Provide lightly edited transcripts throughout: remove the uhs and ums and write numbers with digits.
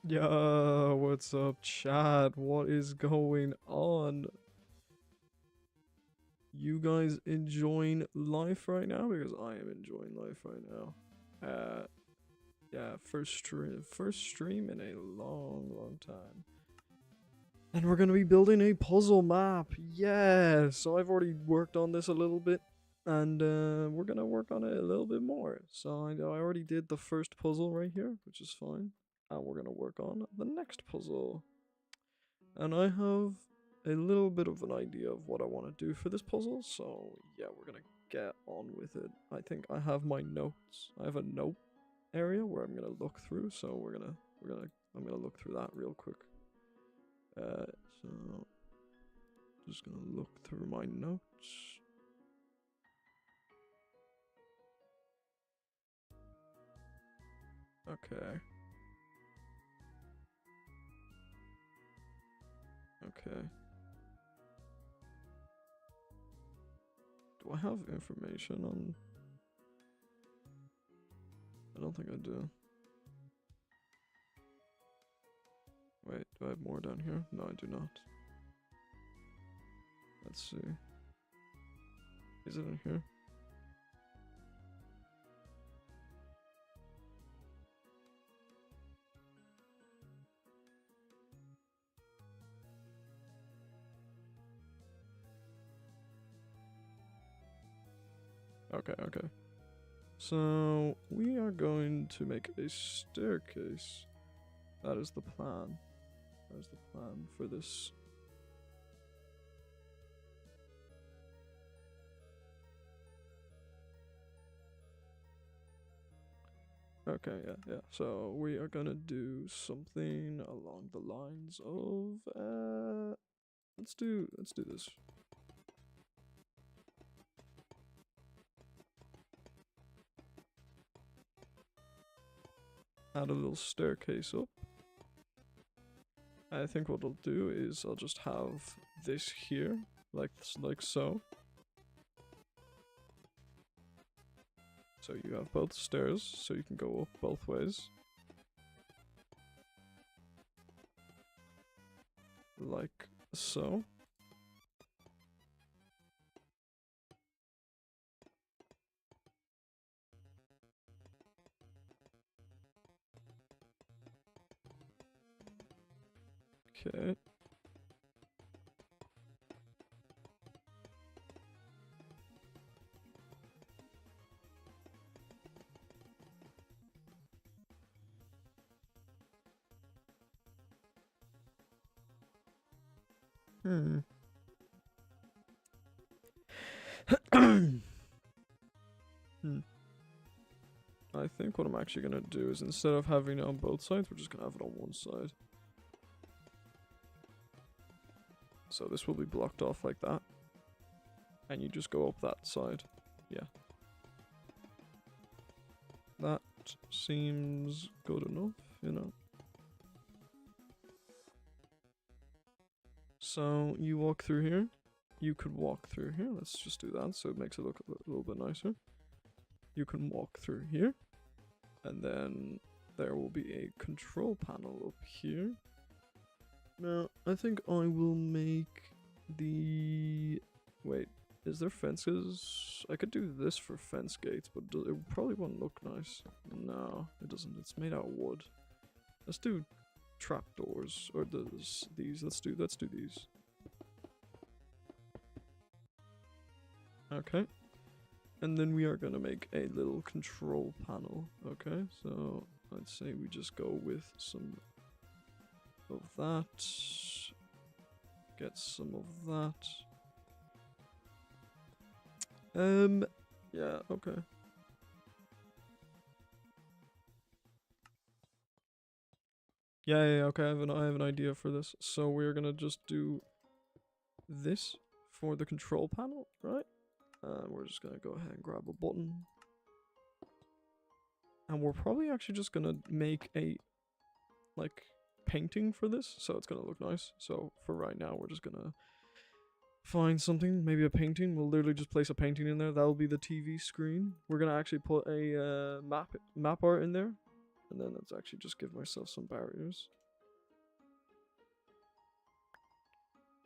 Yo, what's up, chat? What is going on? You guys enjoying life right now? Because I am enjoying life right now. Yeah, first stream in a long time. And we're gonna be building a puzzle map. Yeah, so I've already worked on this a little bit, and we're gonna work on it a little bit more. So I already did the first puzzle right here, which is fine. And we're gonna work on the next puzzle. And I have a little bit of an idea of what I want to do for this puzzle, so yeah, we're gonna get on with it. I think I have my notes. I have a note area where I'm gonna look through, so I'm gonna look through that real quick. So just gonna look through my notes. Okay. Okay. Do I have information on... I don't think I do. Wait, do I have more down here? No, I do not. Let's see. Is it in here? Okay. So, we are going to make a staircase. That is the plan. That is the plan for this. Okay, yeah. So, we are gonna do something along the lines of, let's do this. Add a little staircase up. I think what I'll do is I'll just have this here, like so. So you have both stairs, so you can go up both ways. Like so. Okay. I think what I'm actually gonna do is instead of having it on both sides, we're just gonna have it on one side. So this will be blocked off like that. And you just go up that side. Yeah. That seems good enough, you know. So you walk through here. You could walk through here. Let's just do that so it makes it look a little bit nicer. You can walk through here. And then there will be a control panel up here. Now, I think I will make the... Wait, is there fences? I could do this for fence gates, but it probably won't look nice. No, it doesn't. It's made out of wood. Let's do trapdoors, or these. Let's do these. Okay. And then we are gonna make a little control panel. Okay, so I'd say we just go with some of that. Get some of that. Yeah, okay. Yeah, okay, I have an idea for this. So we're gonna just do this for the control panel, right? We're just gonna go ahead and grab a button. And we're probably actually just gonna make a, like, painting for this, so it's gonna look nice. So for right now, we're just gonna find something, maybe a painting. We'll literally just place a painting in there. That'll be the TV screen. We're gonna actually put a map art in there. And then let's actually just give myself some barriers.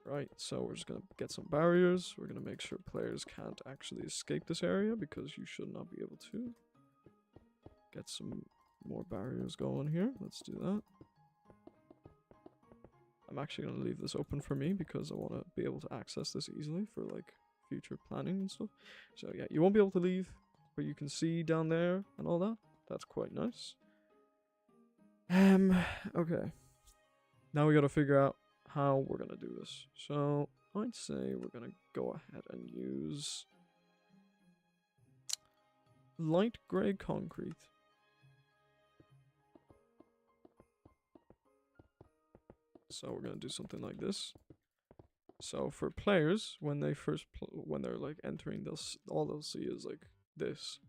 Right, so we're just gonna get some barriers. We're gonna make sure players can't actually escape this area because you should not be able to. Get some more barriers going here. Let's do that. I'm actually gonna leave this open for me because I want to be able to access this easily for like future planning and stuff. So yeah, you won't be able to leave, but you can see down there and all that. That's quite nice. Okay. Now we gotta figure out how we're gonna do this. So I'd say we're gonna go ahead and use light gray concrete. So we're gonna do something like this. So for players, when they first when they're like entering, all they'll see is like this.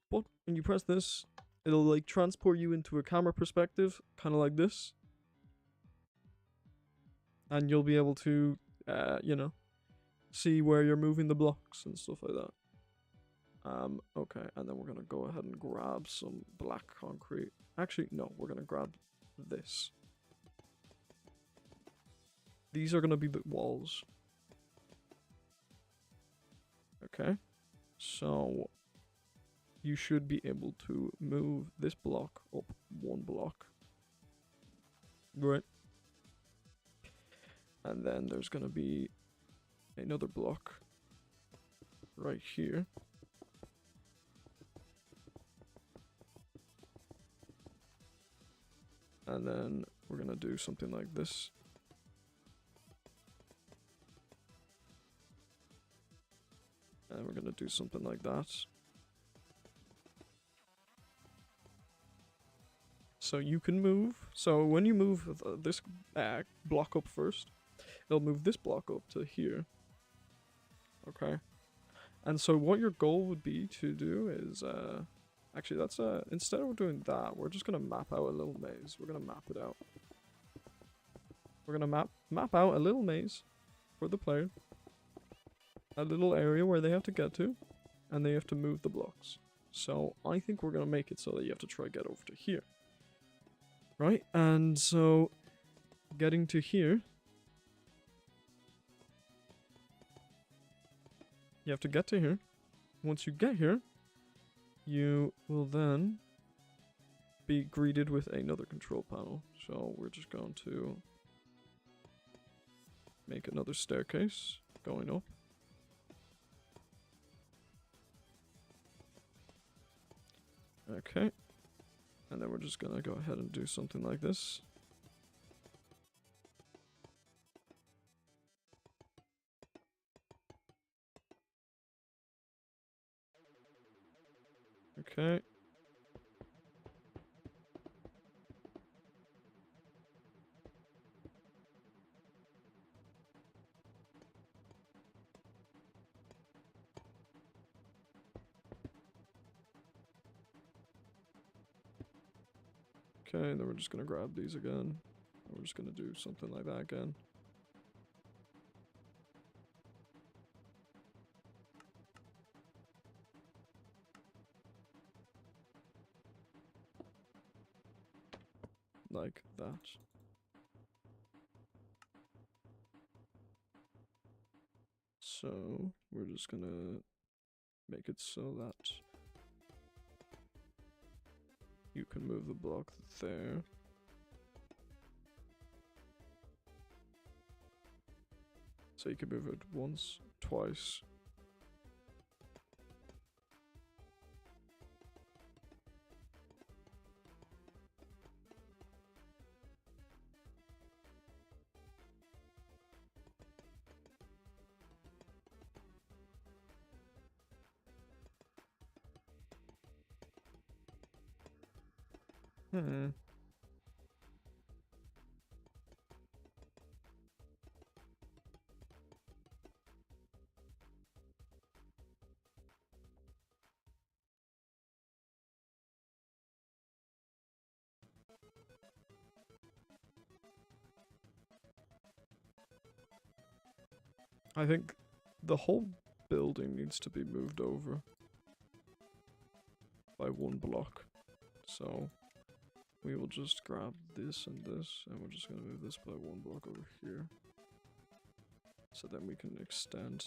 But when you press this, it'll like transport you into a camera perspective, kind of like this, and you'll be able to, you know, see where you're moving the blocks and stuff like that. Okay, and then we're gonna go ahead and grab some black concrete. Actually, no, we're gonna grab this. These are gonna be the walls. Okay, so you should be able to move this block up one block. Right. And then there's gonna be another block right here. And then we're gonna do something like this. And we're gonna do something like that. So you can move. So when you move this block up first, it'll move this block up to here. Okay. And so what your goal would be to do is, actually that's, instead of doing that, we're just gonna map out a little maze. We're gonna map it out. We're gonna map out a little maze for the player. A little area where they have to get to, and they have to move the blocks. So I think we're gonna make it so that you have to try get over to here. Right, and so getting to here, you have to get to here. Once you get here, you will then be greeted with another control panel. So we're just going to make another staircase going up. Okay. And then we're just gonna go ahead and do something like this. Okay. Okay, and then we're just gonna grab these again. And we're just gonna do something like that again. Like that. So we're just gonna make it so that you can move the block there. So you can move it once, twice. I think the whole building needs to be moved over by one block. So we will just grab this and this, and we're just gonna move this by one block over here. So then we can extend.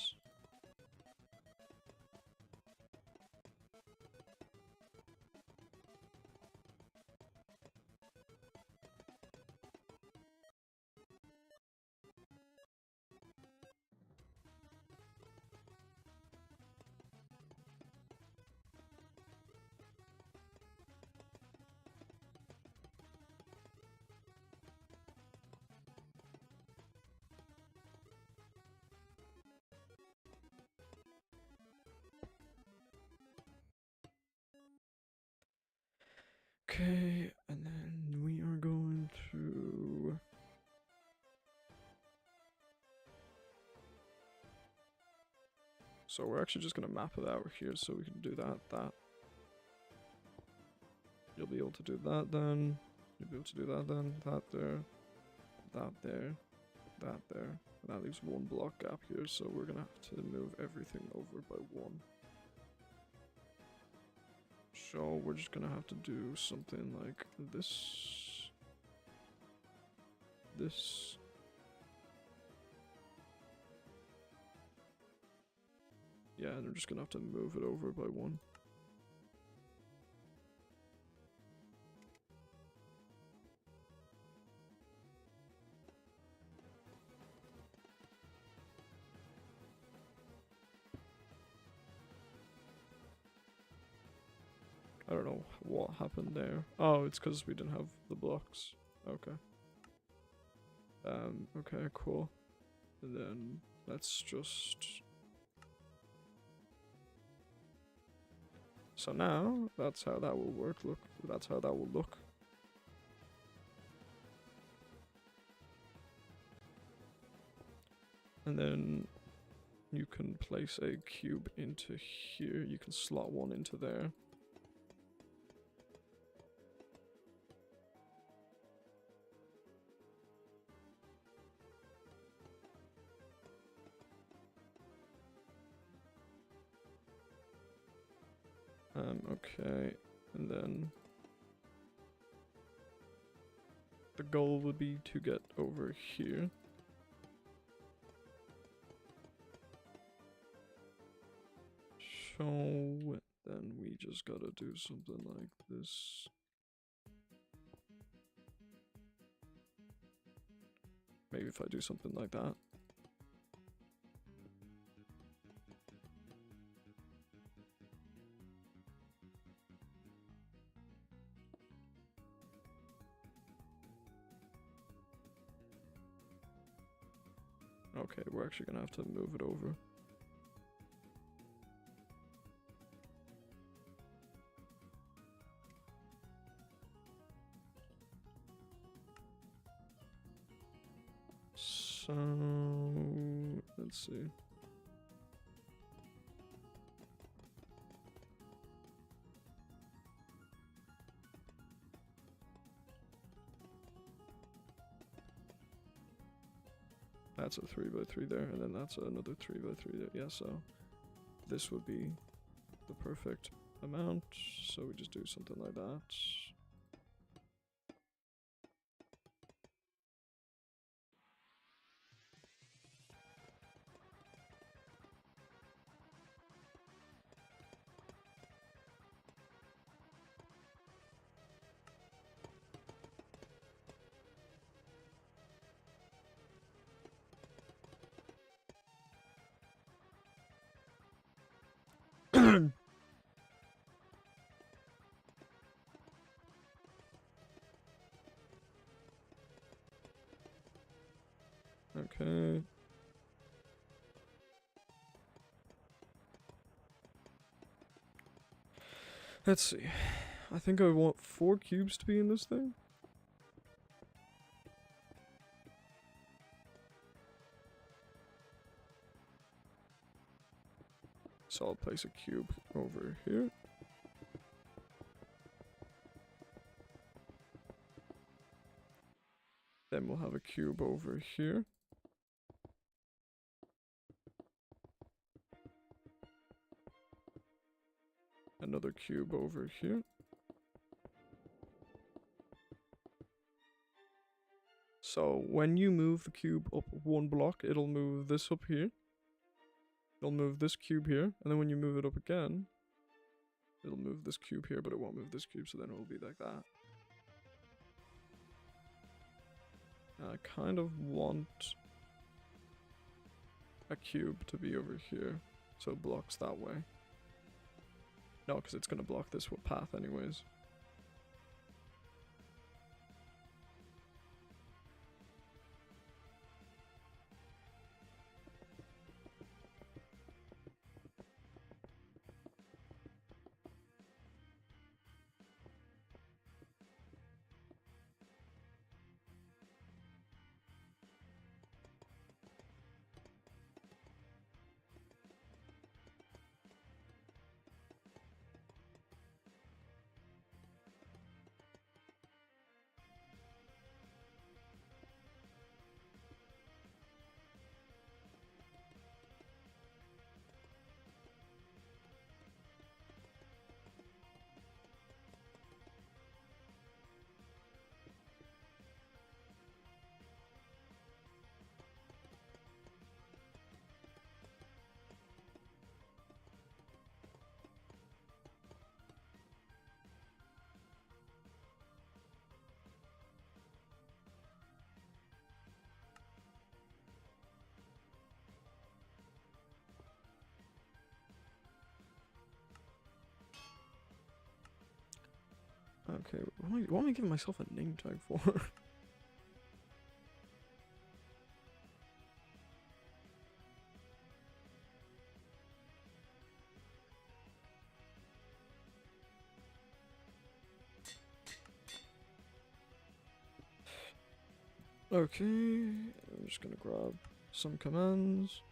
Okay, and then we are going to... So we're actually just going to map it out here so we can do that. You'll be able to do that then. You'll be able to do that then. That there. That there. That there. And that leaves one block gap here, so we're going to have to move everything over by one. So we're just gonna have to do something like this. This. Yeah, and we're just gonna have to move it over by one. I don't know what happened there. Oh, it's because we didn't have the blocks. Okay. Okay, cool. And then let's just... So now, that's how that will work, look. That's how that will look. And then you can place a cube into here. You can slot one into there. Okay, and then the goal would be to get over here. So then we just gotta do something like this. Maybe if I do something like that. Okay, we're actually gonna have to move it over. So, let's see. That's a 3x3 there, and then that's another 3x3 there. Yeah, so this would be the perfect amount. So we just do something like that. Okay. Let's see. I think I want 4 cubes to be in this thing. So I'll place a cube over here. Then we'll have a cube over here. Another cube over here. So when you move the cube up one block, it'll move this up here. It'll move this cube here, and then when you move it up again, it'll move this cube here, but it won't move this cube, so then it will be like that. And I kind of want a cube to be over here, so it blocks that way. No, because it's going to block this path anyways. Okay, what am I giving myself a name tag for? Okay, I'm just gonna grab some commands.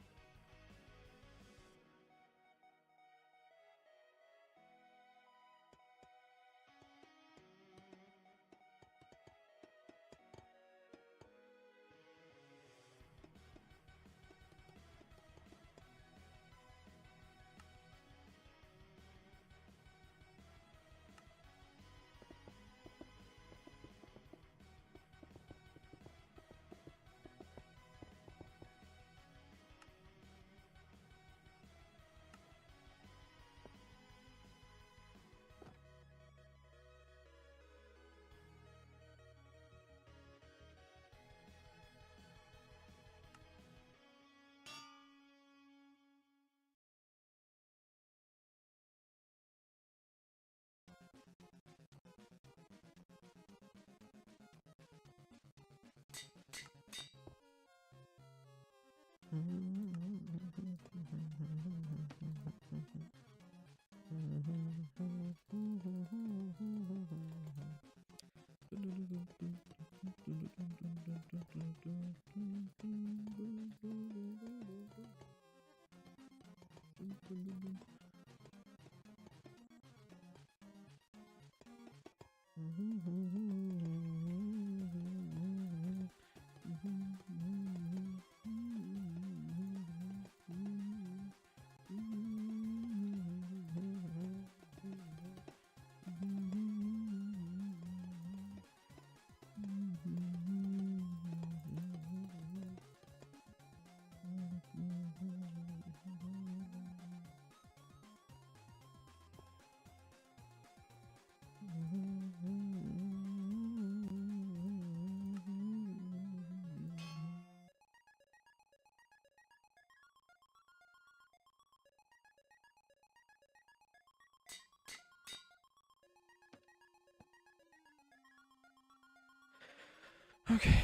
Okay,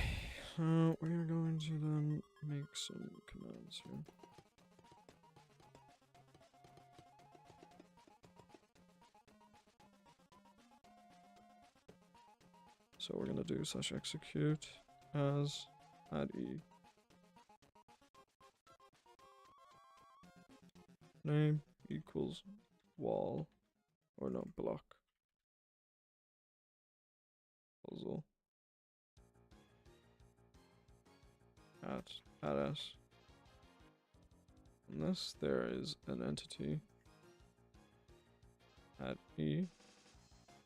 so we are going to then make some commands here. So we're gonna do /execute as add e. Name equals wall, or no, block. Puzzle. At s. Unless there is an entity. At e.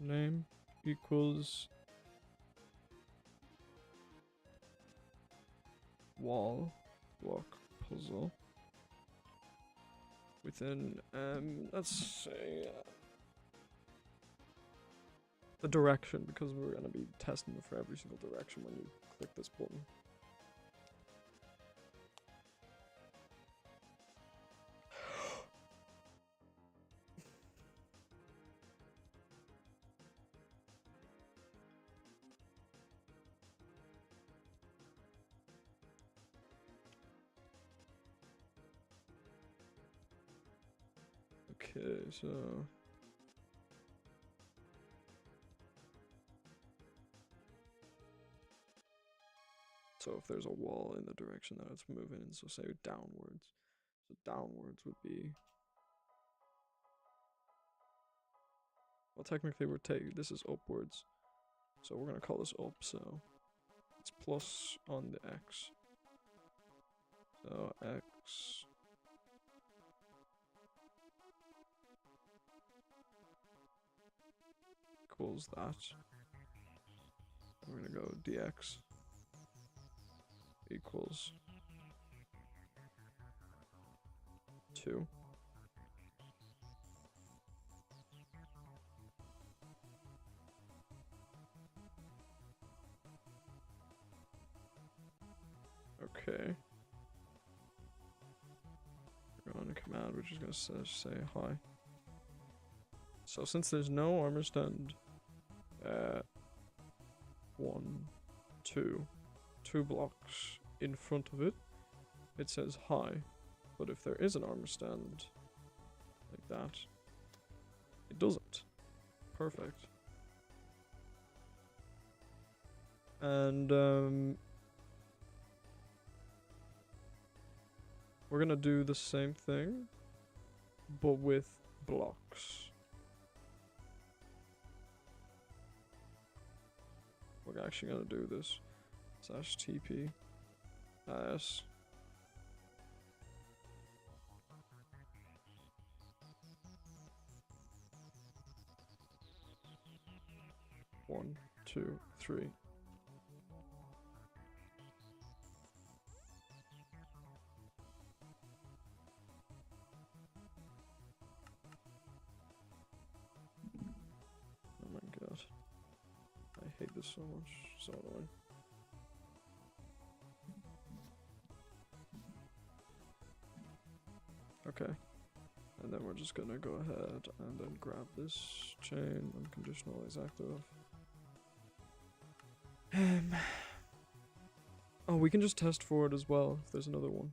Name equals wall block puzzle within, let's say, the direction, because we're going to be testing it for every single direction when you click this button. Okay, so if there's a wall in the direction that it's moving in, so say downwards. So downwards would be, well, technically this is upwards. So we're gonna call this up, so it's plus on the X. So X equals that. We're gonna go dx equals 2. Okay. We're going to command, which is going to say hi. So since there's no armor stand, 2 blocks in front of it, it says hi. But if there is an armor stand like that, it doesn't. Perfect. And we're gonna do the same thing, but with blocks. We're actually gonna do this. /TP as 1, 2, 3. Oh my god. I hate this so much. So annoying. Okay. And then we're just gonna go ahead and then grab this chain, unconditional is active. Oh, we can just test for it as well if there's another one.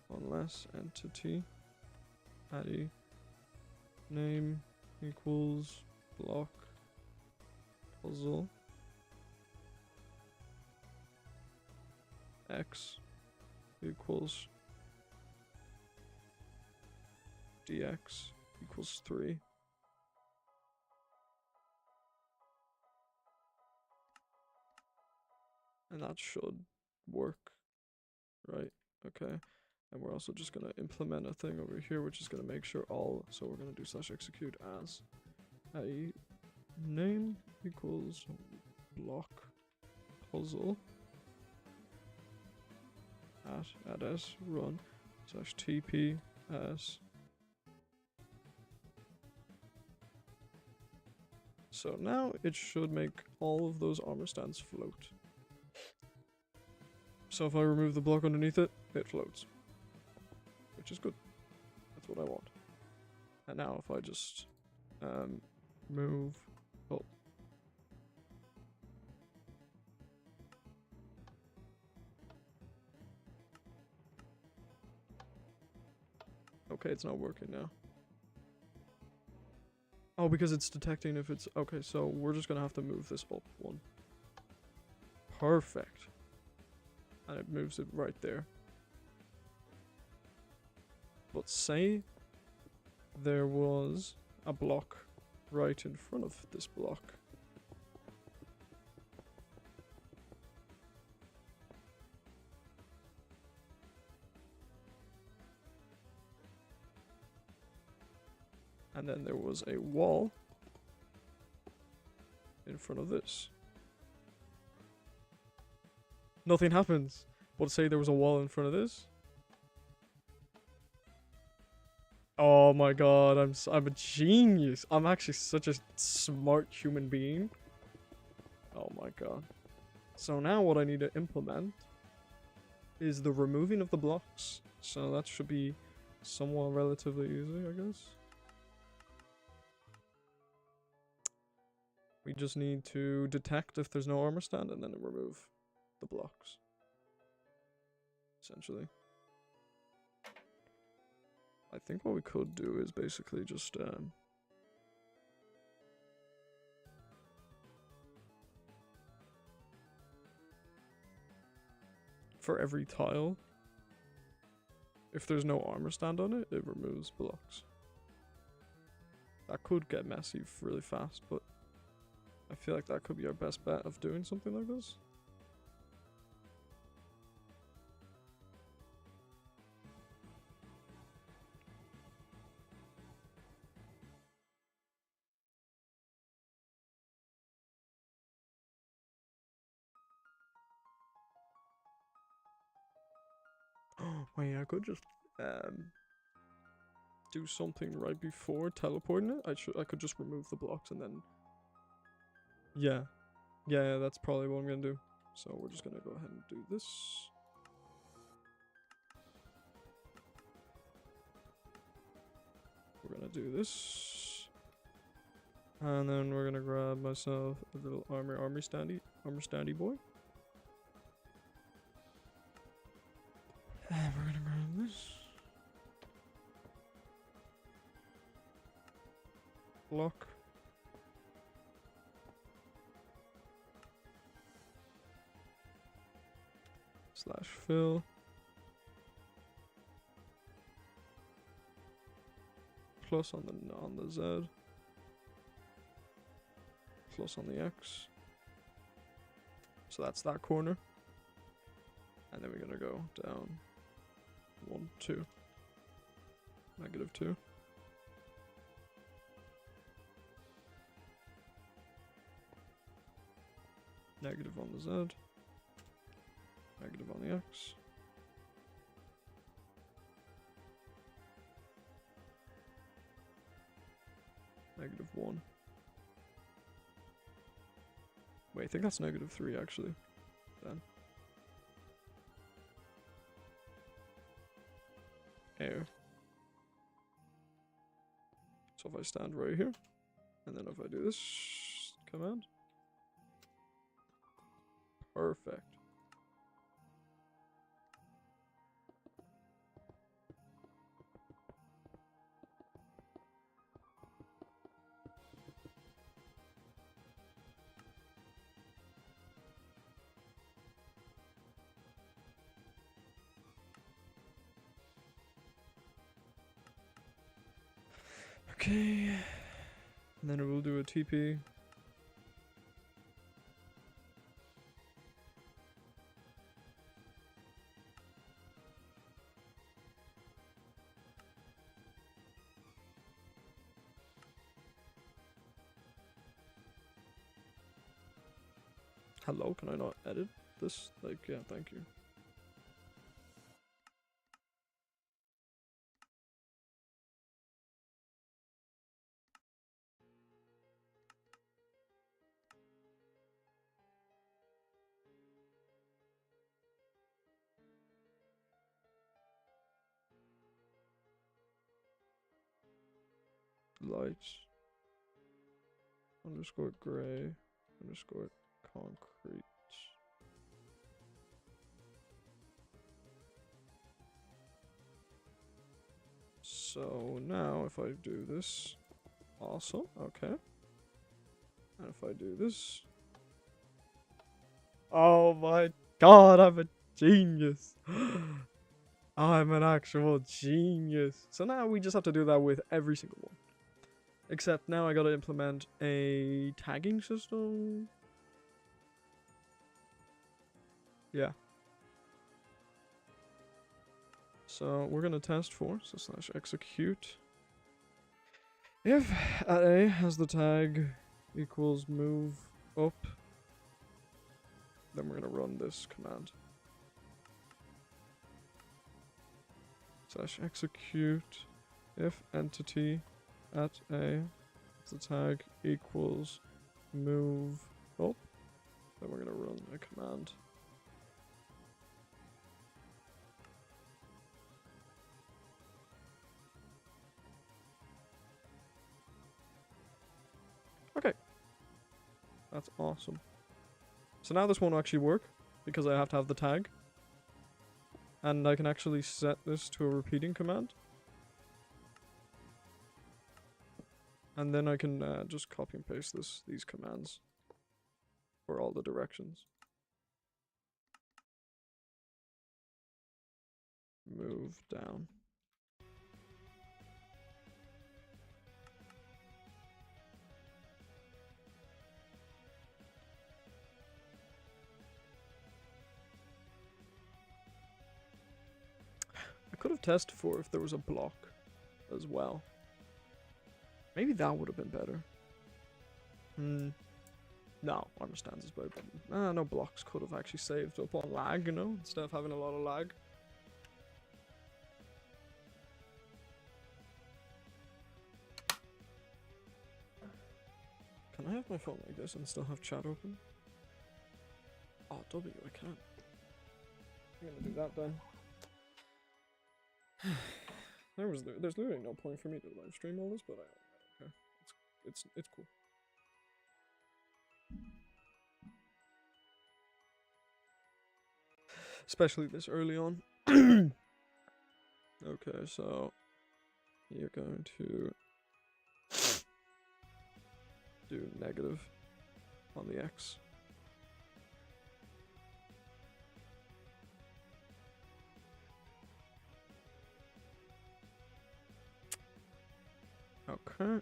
Unless entity addy name equals block puzzle x equals dx equals 3. And that should work, right? Okay. And we're also just gonna implement a thing over here, which is gonna make sure so we're gonna do /execute as a name equals block puzzle at s run /TP as. So now it should make all of those armor stands float. So if I remove the block underneath it, it floats. Which is good. That's what I want. And now if I just move up. Okay, it's not working now. Oh, because it's detecting if it's... Okay, so we're just gonna have to move this up 1. Perfect. And it moves it right there. But say there was a block right in front of this block. And then there was a wall in front of this. Nothing happens. But say there was a wall in front of this. Oh my god, I'm a genius. I'm actually such a smart human being. Oh my god. So now what I need to implement is the removing of the blocks. So that should be somewhat relatively easy, I guess. We just need to detect if there's no armor stand and then remove the blocks. Essentially. I think what we could do is basically just for every tile, if there's no armor stand on it, it removes blocks. That could get messy really fast, but I feel like that could be our best bet of doing something like this. Wait, I could just do something right before teleporting it. I could just remove the blocks and then yeah, that's probably what I'm gonna do. So we're just gonna go ahead and do this. We're gonna do this, and then we're gonna grab myself a little armor standy boy. And we're gonna grab this block. Slash fill. Plus on the Z. Plus on the X. So that's that corner. And then we're gonna go down 1, 2. -2. Negative on the Z. Negative on the X. -1. Wait, I think that's -3 actually. Then. Air. So if I stand right here, and then if I do this command. Perfect. Okay, and then we'll do a TP. Hello, can I not edit this? Like, yeah, thank you. Lights. Underscore gray. Underscore concrete. So now if I do this, awesome, okay. And if I do this, oh my god, I'm a genius. I'm an actual genius. So now we just have to do that with every single one. Except now I gotta implement a tagging system. Yeah. So we're gonna test for, so slash execute. If at A has the tag equals move up. Then we're gonna run this command. / execute if entity at a, if the tag equals move up. Then we're gonna run a command. Okay. That's awesome. So now this won't actually work because I have to have the tag. And I can actually set this to a repeating command. And then I can just copy and paste these commands for all the directions. Move down. I could have tested for if there was a block as well. Maybe that would have been better. No, armor stance is better. No blocks could have actually saved up on lag, you know, instead of having a lot of lag. Can I have my phone like this and still have chat open? Oh, W, I can. I'm gonna do that then. There's literally no point for me to live stream all this, but I don't care. It's cool. Especially this early on. Okay, so you're going to do negative on the X. Okay.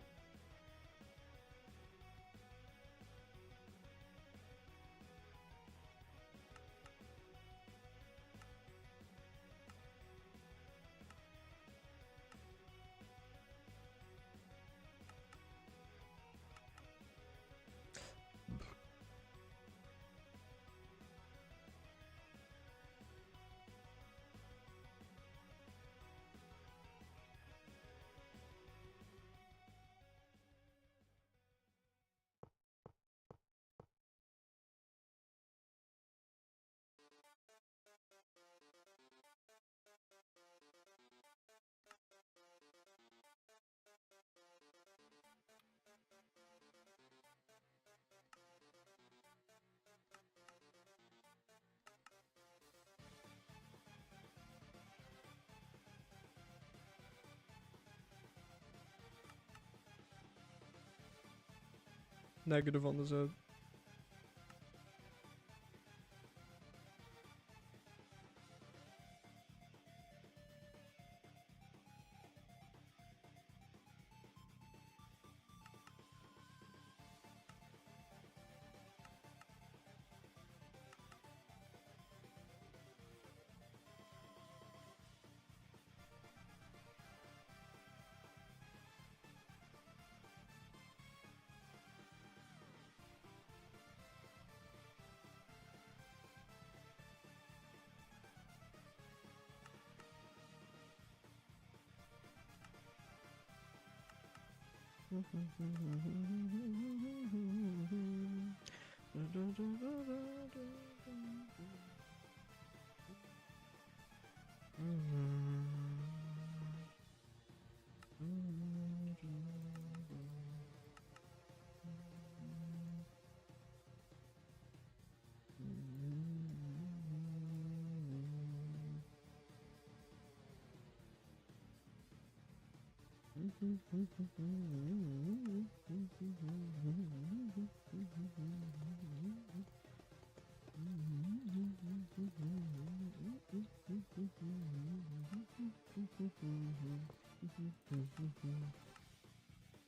Negative on the Z.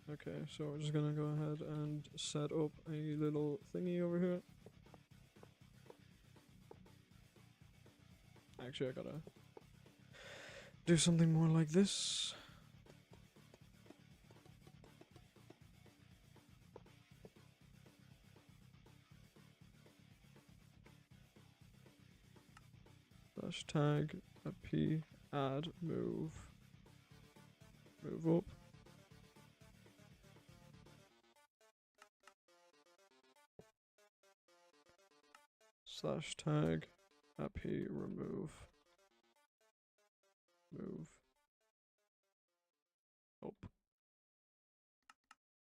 Okay, so we're just gonna go ahead and set up a little thingy over here. Actually, I gotta do something more like this. slash tag a p add move up slash tag a p remove move up.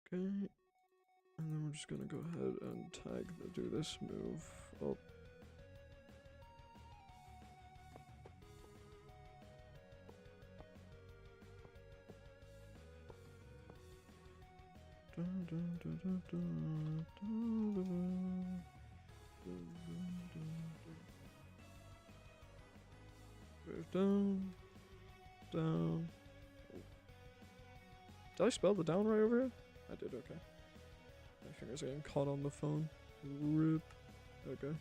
Okay, and then we're just gonna go ahead and do this move up. Move down, down. Did I spell the down right over here? I did, okay. My fingers are getting caught on the phone. Rip. Okay.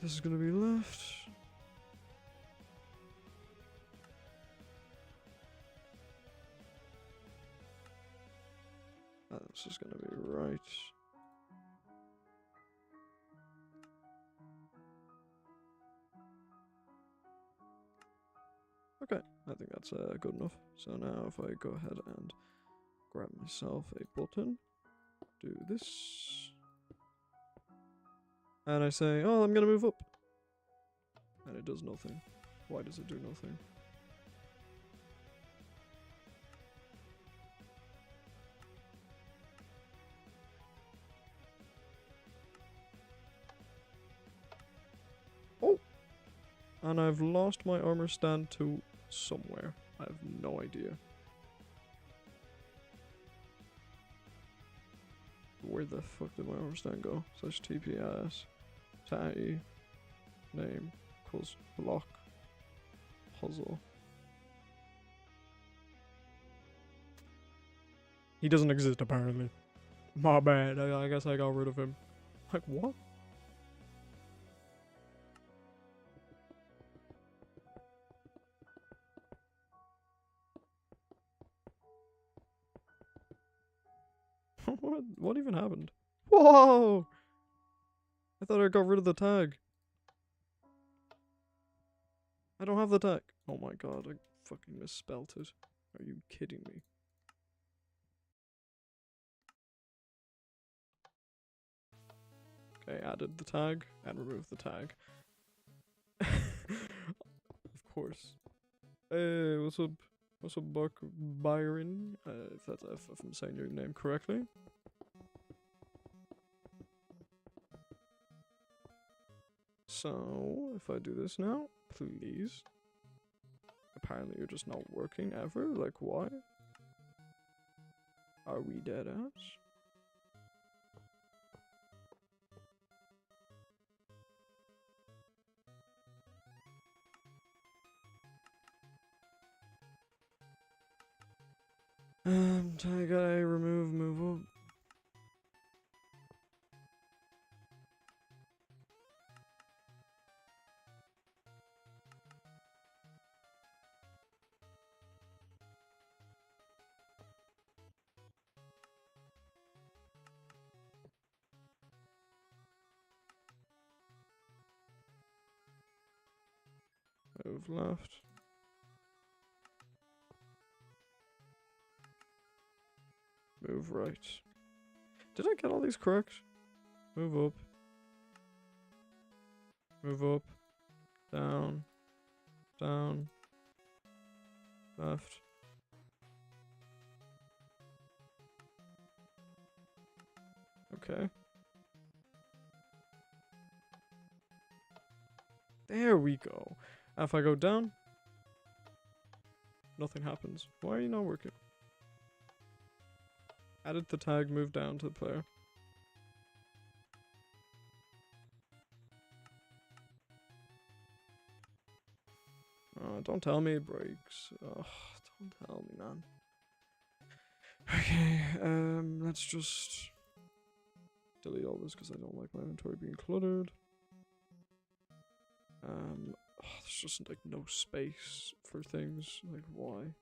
This is gonna be left. And this is gonna be right. Okay, I think that's good enough. So now if I go ahead and grab myself a button, do this, and I say, oh, I'm gonna move up, and it does nothing. Why does it do nothing? Oh! And I've lost my armor stand to somewhere. I have no idea. Where the fuck did my armor stand go? Slash TPS. Tatty. Name. Equals block. Puzzle. He doesn't exist apparently. My bad. I guess I got rid of him. Like what? What even happened? Whoa! I thought I got rid of the tag. I don't have the tag. Oh my god, I fucking misspelt it. Are you kidding me? Okay, added the tag and removed the tag. Of course. Hey, what's up? What's up, Buck Byron? If I'm saying your name correctly. So, if I do this now, please. Apparently you're just not working ever, like why? Are we dead ass? Tag I remove, move up. Move left. Move right. Did I get all these correct? Move up. Move up. Down. Down. Left. Okay. There we go. And if I go down, nothing happens. Why are you not working? Added the tag, move down to the player. Don't tell me it breaks. Ugh, don't tell me, man. Okay, let's just delete all this because I don't like my inventory being cluttered. There's just like no space for things. Like, why?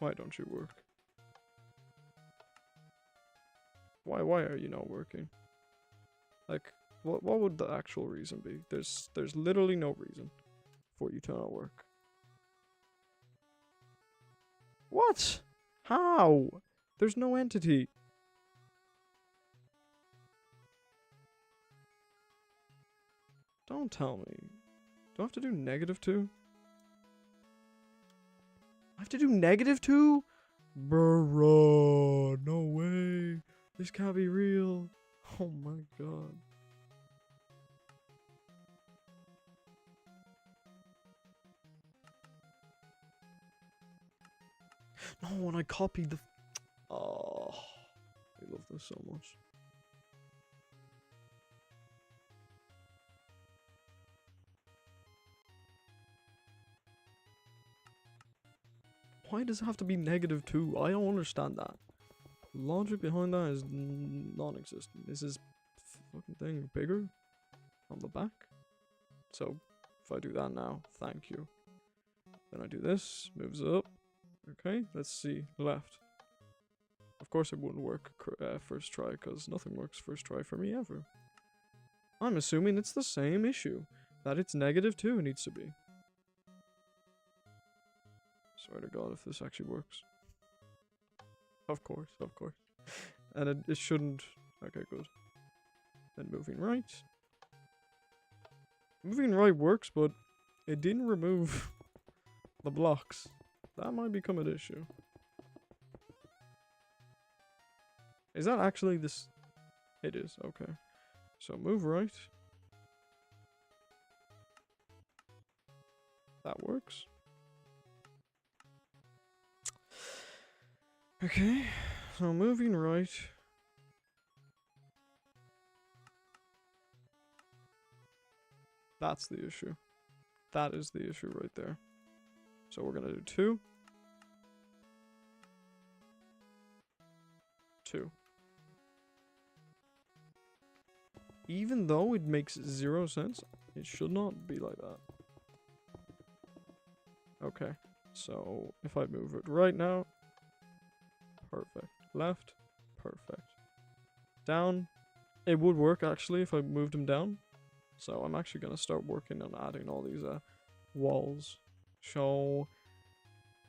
Why don't you work? Why are you not working? Like, what would the actual reason be? There's literally no reason for you to not work. What? How? There's no entity. Don't tell me. Do I have to do -2? I have to do -2? Bro, no way. This can't be real. Oh my god. No, and I copied the... Oh, I love this so much. Why does it have to be -2? I don't understand that. Logic behind that is non-existent. Is this fucking thing bigger on the back? So, if I do that now, thank you. Then I do this, moves up. Okay, let's see, left. Of course it wouldn't work first try, because nothing works first try for me ever. I'm assuming it's the same issue, that it's -2 it needs to be. Swear to God if this actually works. Of course, of course. And it shouldn't... Okay, good. Then moving right. Moving right works, but it didn't remove the blocks. That might become an issue. Is that actually this? It is, okay. So move right. That works. Okay, so moving right. That's the issue. That is the issue right there. So we're gonna do 2. 2. Even though it makes 0 sense, it should not be like that. Okay, so if I move it right now, perfect. Left, perfect. Down, it would work actually if I moved him down. So I'm actually gonna start working on adding all these walls. So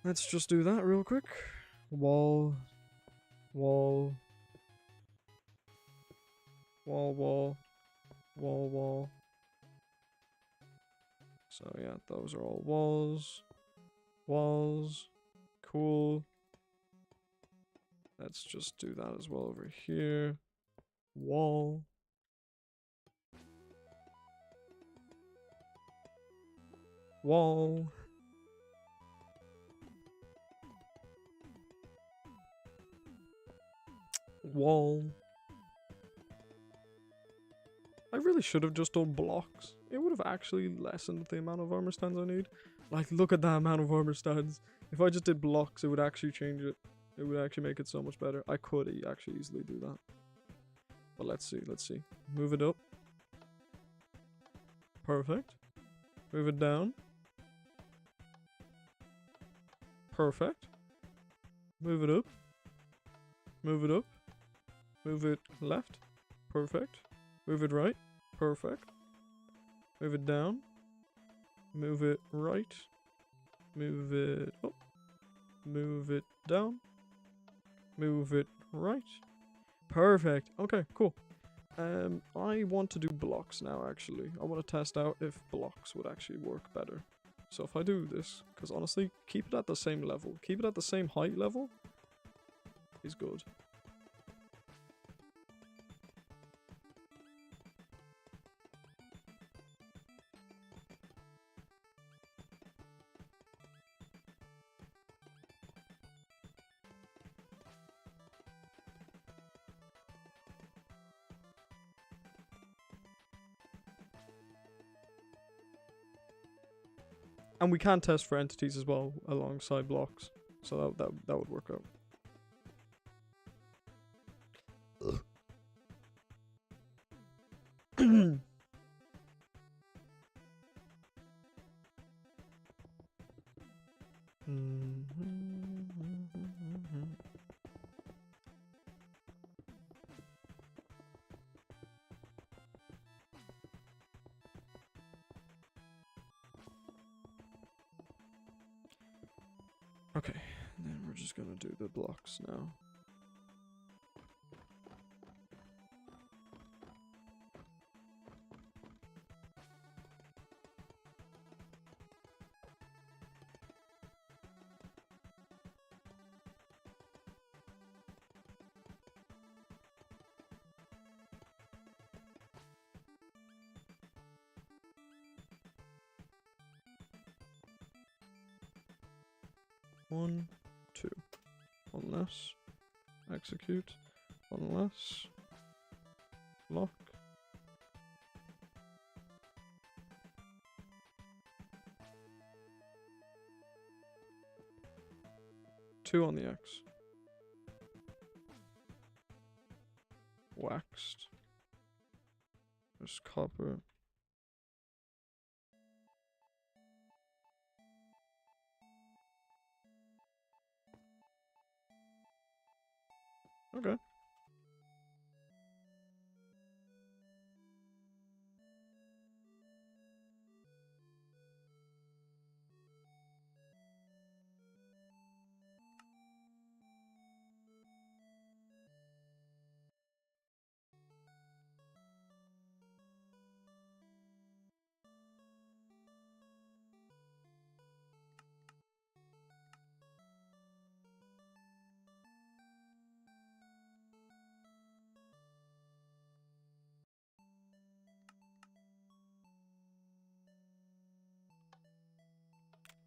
let's just do that real quick. Wall, wall, wall, wall, wall, wall. So yeah, those are all walls. Walls. Cool. Let's just do that as well over here. Wall. Wall. Wall. I really should have just done blocks. It would have actually lessened the amount of armor stands I need. Like, look at that amount of armor stands. If I just did blocks, it would actually change it. It would actually make it so much better. I could actually easily do that. But let's see, let's see. Move it up. Perfect. Move it down. Perfect. Move it up. Move it up. Move it left. Perfect. Move it right. Perfect. Move it down. Move it right. Move it up. Move it down. Move it right. Perfect. Okay, cool. I want to do blocks now, actually. I want to test out if blocks would actually work better. So if I do this, because honestly, keep it at the same level. Keep it at the same height level is good. And we can test for entities as well alongside blocks. So that would work out. Okay, and then we're just gonna do the blocks now. One, two. One less. Execute. One less. Lock. Two on the X. Waxed. There's copper. Okay.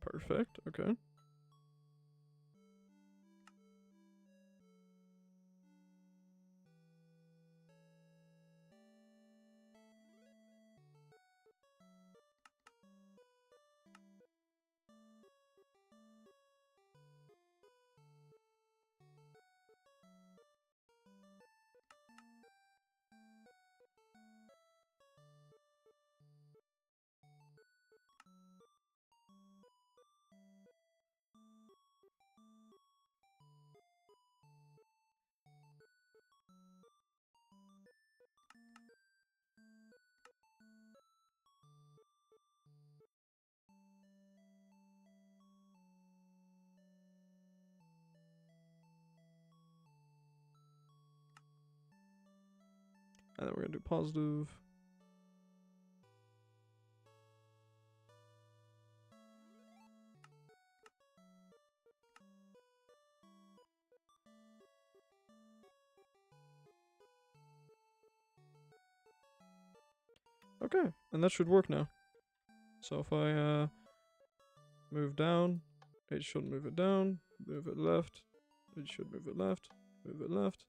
Perfect. Okay. And then we're gonna do positive. Okay, and that should work now. So if I move down, it should move it down, move it left, it should move it left, move it left.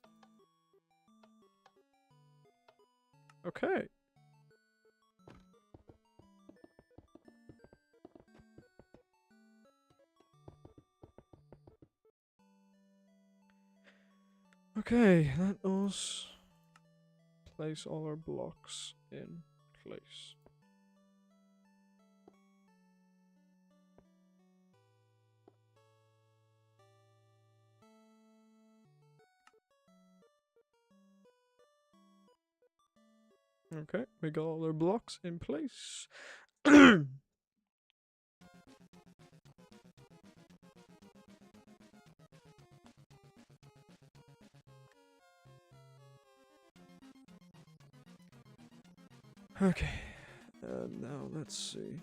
Okay. Okay, let us place all our blocks in place. Okay, we got all our blocks in place. Okay, and now let's see.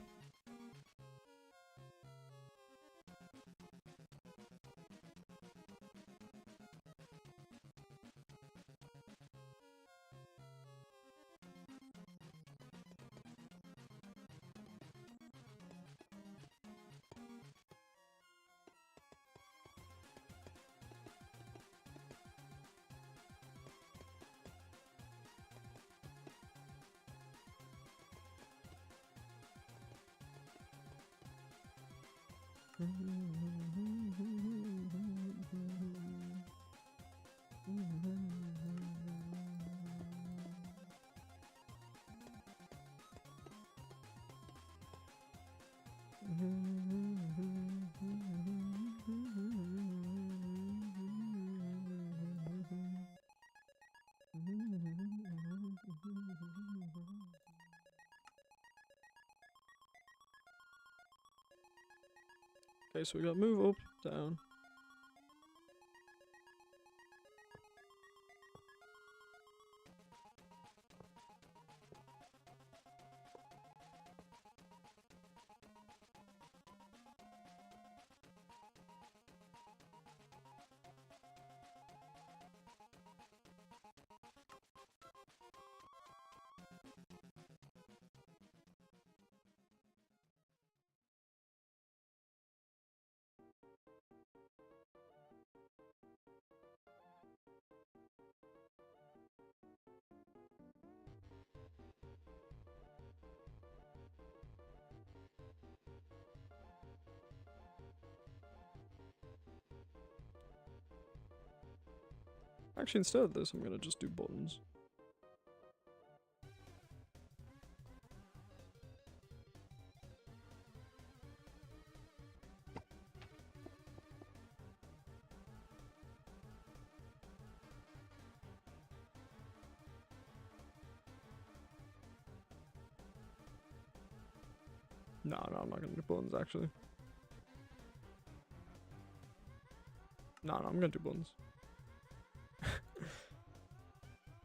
Okay, so we got move up, down. Actually, instead of this, I'm gonna just do buttons. No, I'm not gonna do buttons, actually. No, I'm gonna do buttons.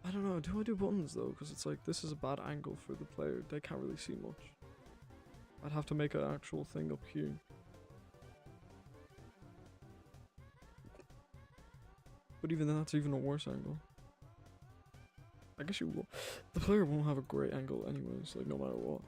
I don't know, do I do buttons though? Because it's like, this is a bad angle for the player. They can't really see much. I'd have to make an actual thing up here. But even then, that's even a worse angle. I guess you will. The player won't have a great angle anyways, like no matter what.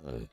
Oh my god.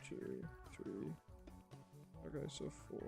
2, 3. Okay, so 4.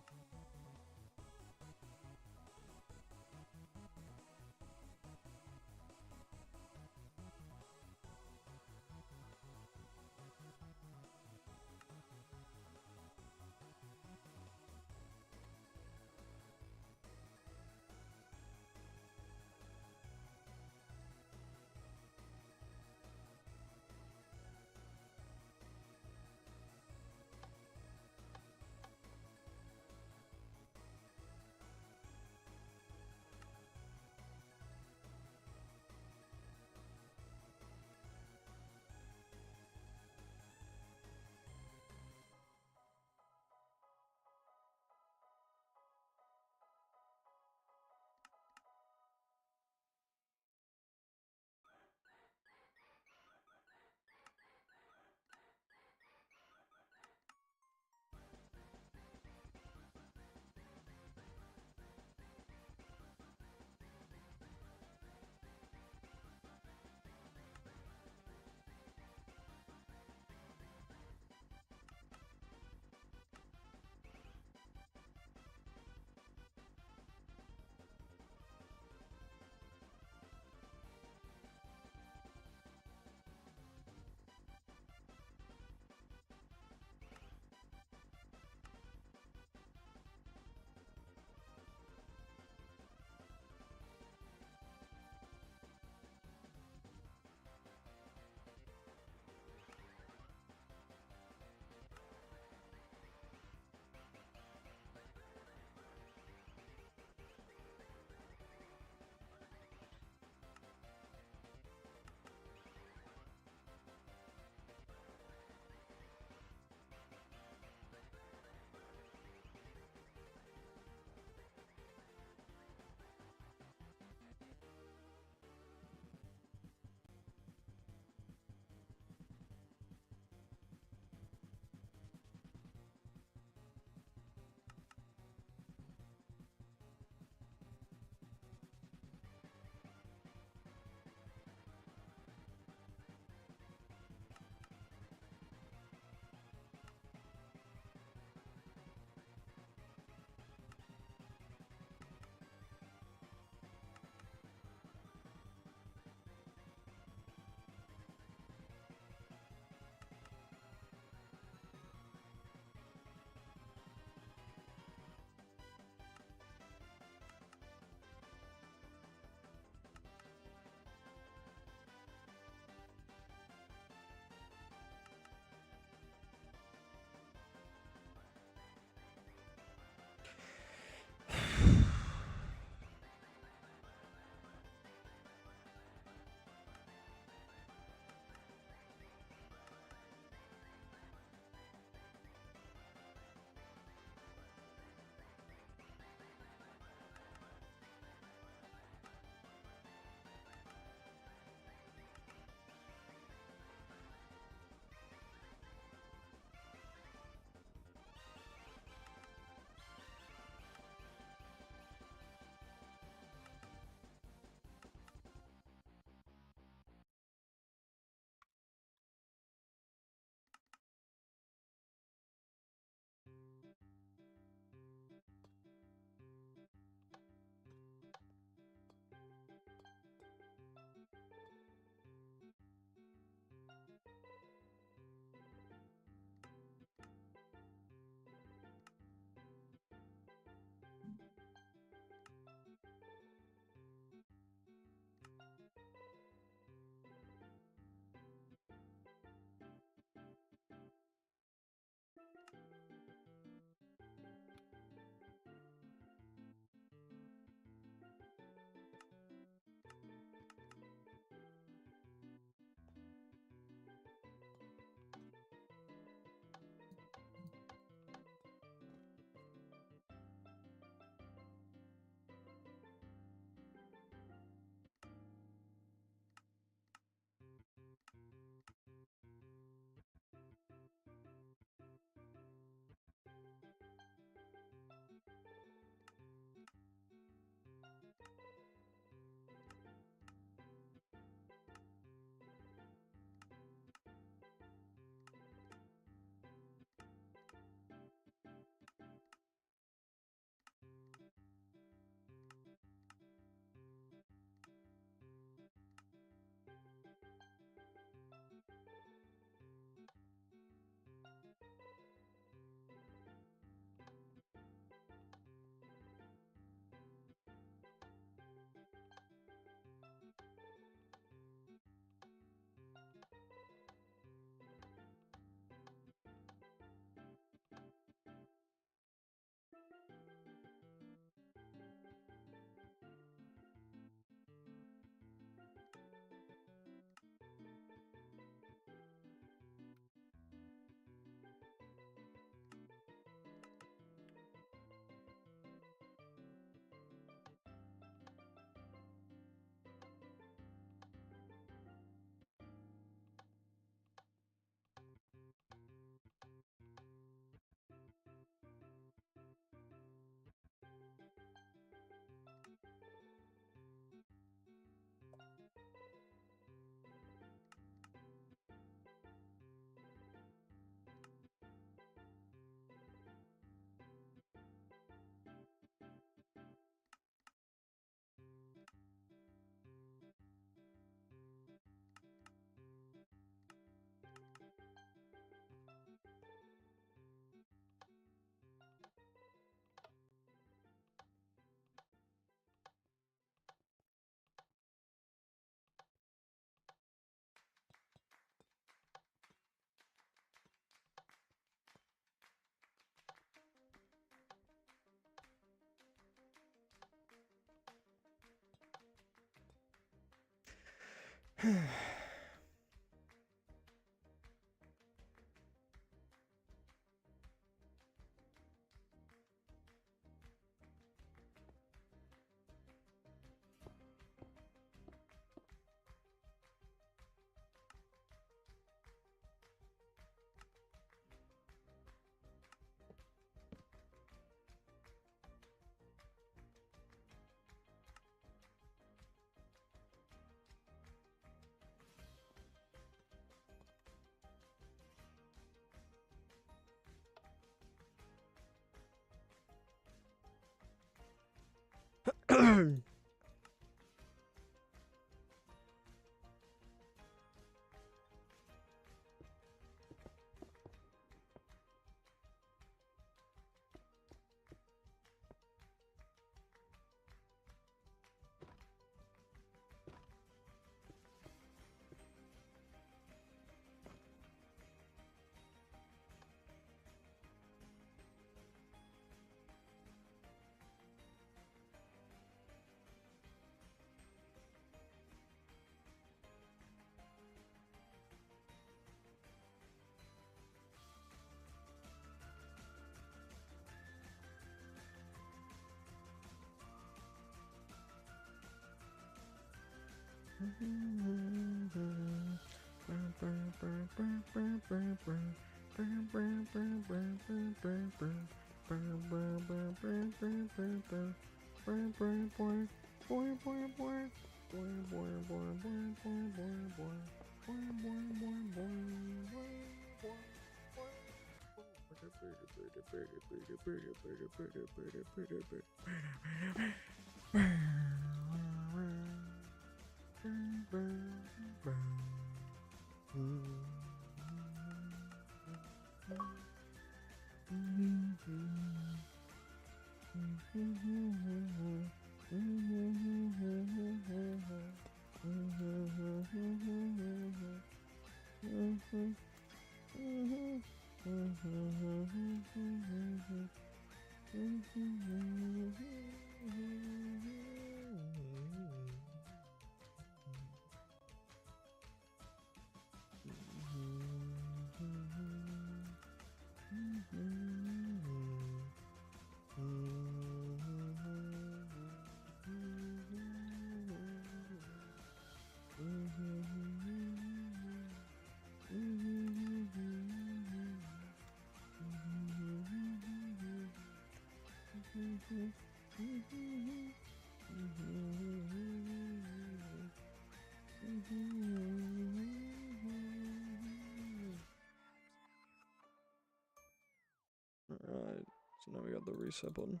Alright, so now we got the reset button.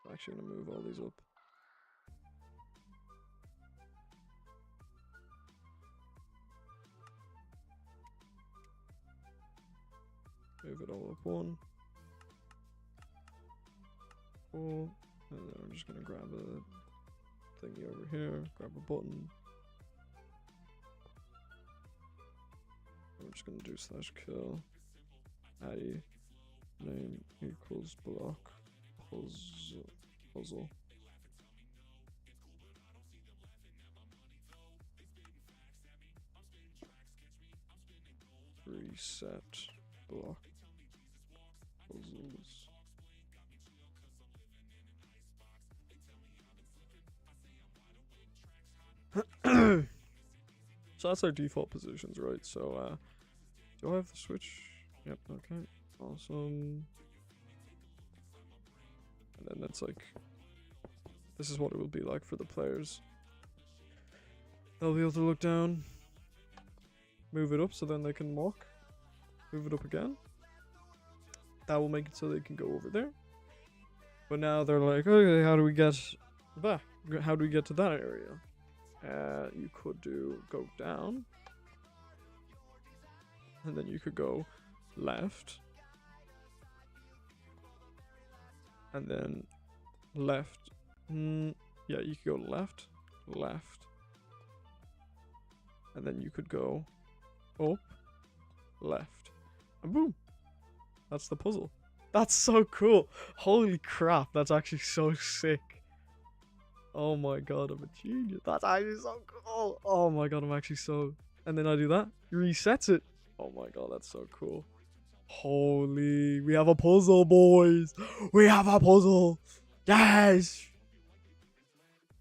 I'm actually gonna move all these up. Move it all up one. Cool. And then I'm just gonna grab a thingy over here, grab a button. I'm just gonna do /kill. Addy name equals block puzzle. Reset block puzzles. So that's our default positions, right? So do I have the switch? Yep, okay. Awesome. And then that's like, this is what it will be like for the players. They'll be able to look down, move it up so then they can walk, move it up again. That will make it so they can go over there. But now they're like, okay, how do we get back? How do we get to that area? You could go down. And then you could go left. And then left. Yeah, you could go left. And then you could go up, left. And boom. That's the puzzle. That's so cool. Holy crap, that's actually so sick. Oh my god, I'm a genius. That's actually so cool. Oh my god, I'm actually so... And then I do that. He resets it. Oh my god, that's so cool. Holy, we have a puzzle, boys. We have a puzzle. Yes.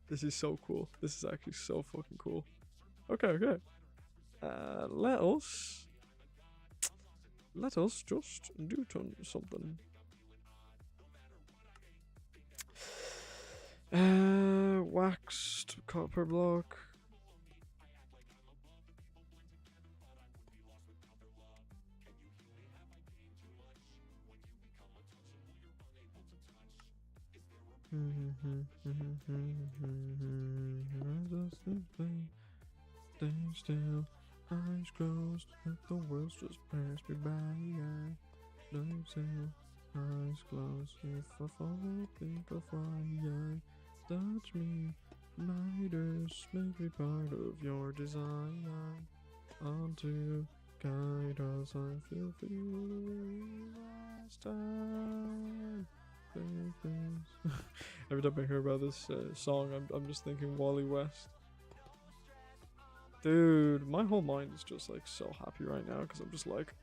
This is so cool. This is actually so fucking cool. Okay, okay. Let us just do something. Waxed copper block. Stay still, eyes closed, let the world just pass me by. Stay still, eyes closed, if I fall, think I'll fly. Touch me, Midas, make me part of your design. Until guide us, I feel for you last time. Every time I hear about this song, I'm just thinking Wally West. Dude, my whole mind is just like so happy right now because I'm just like,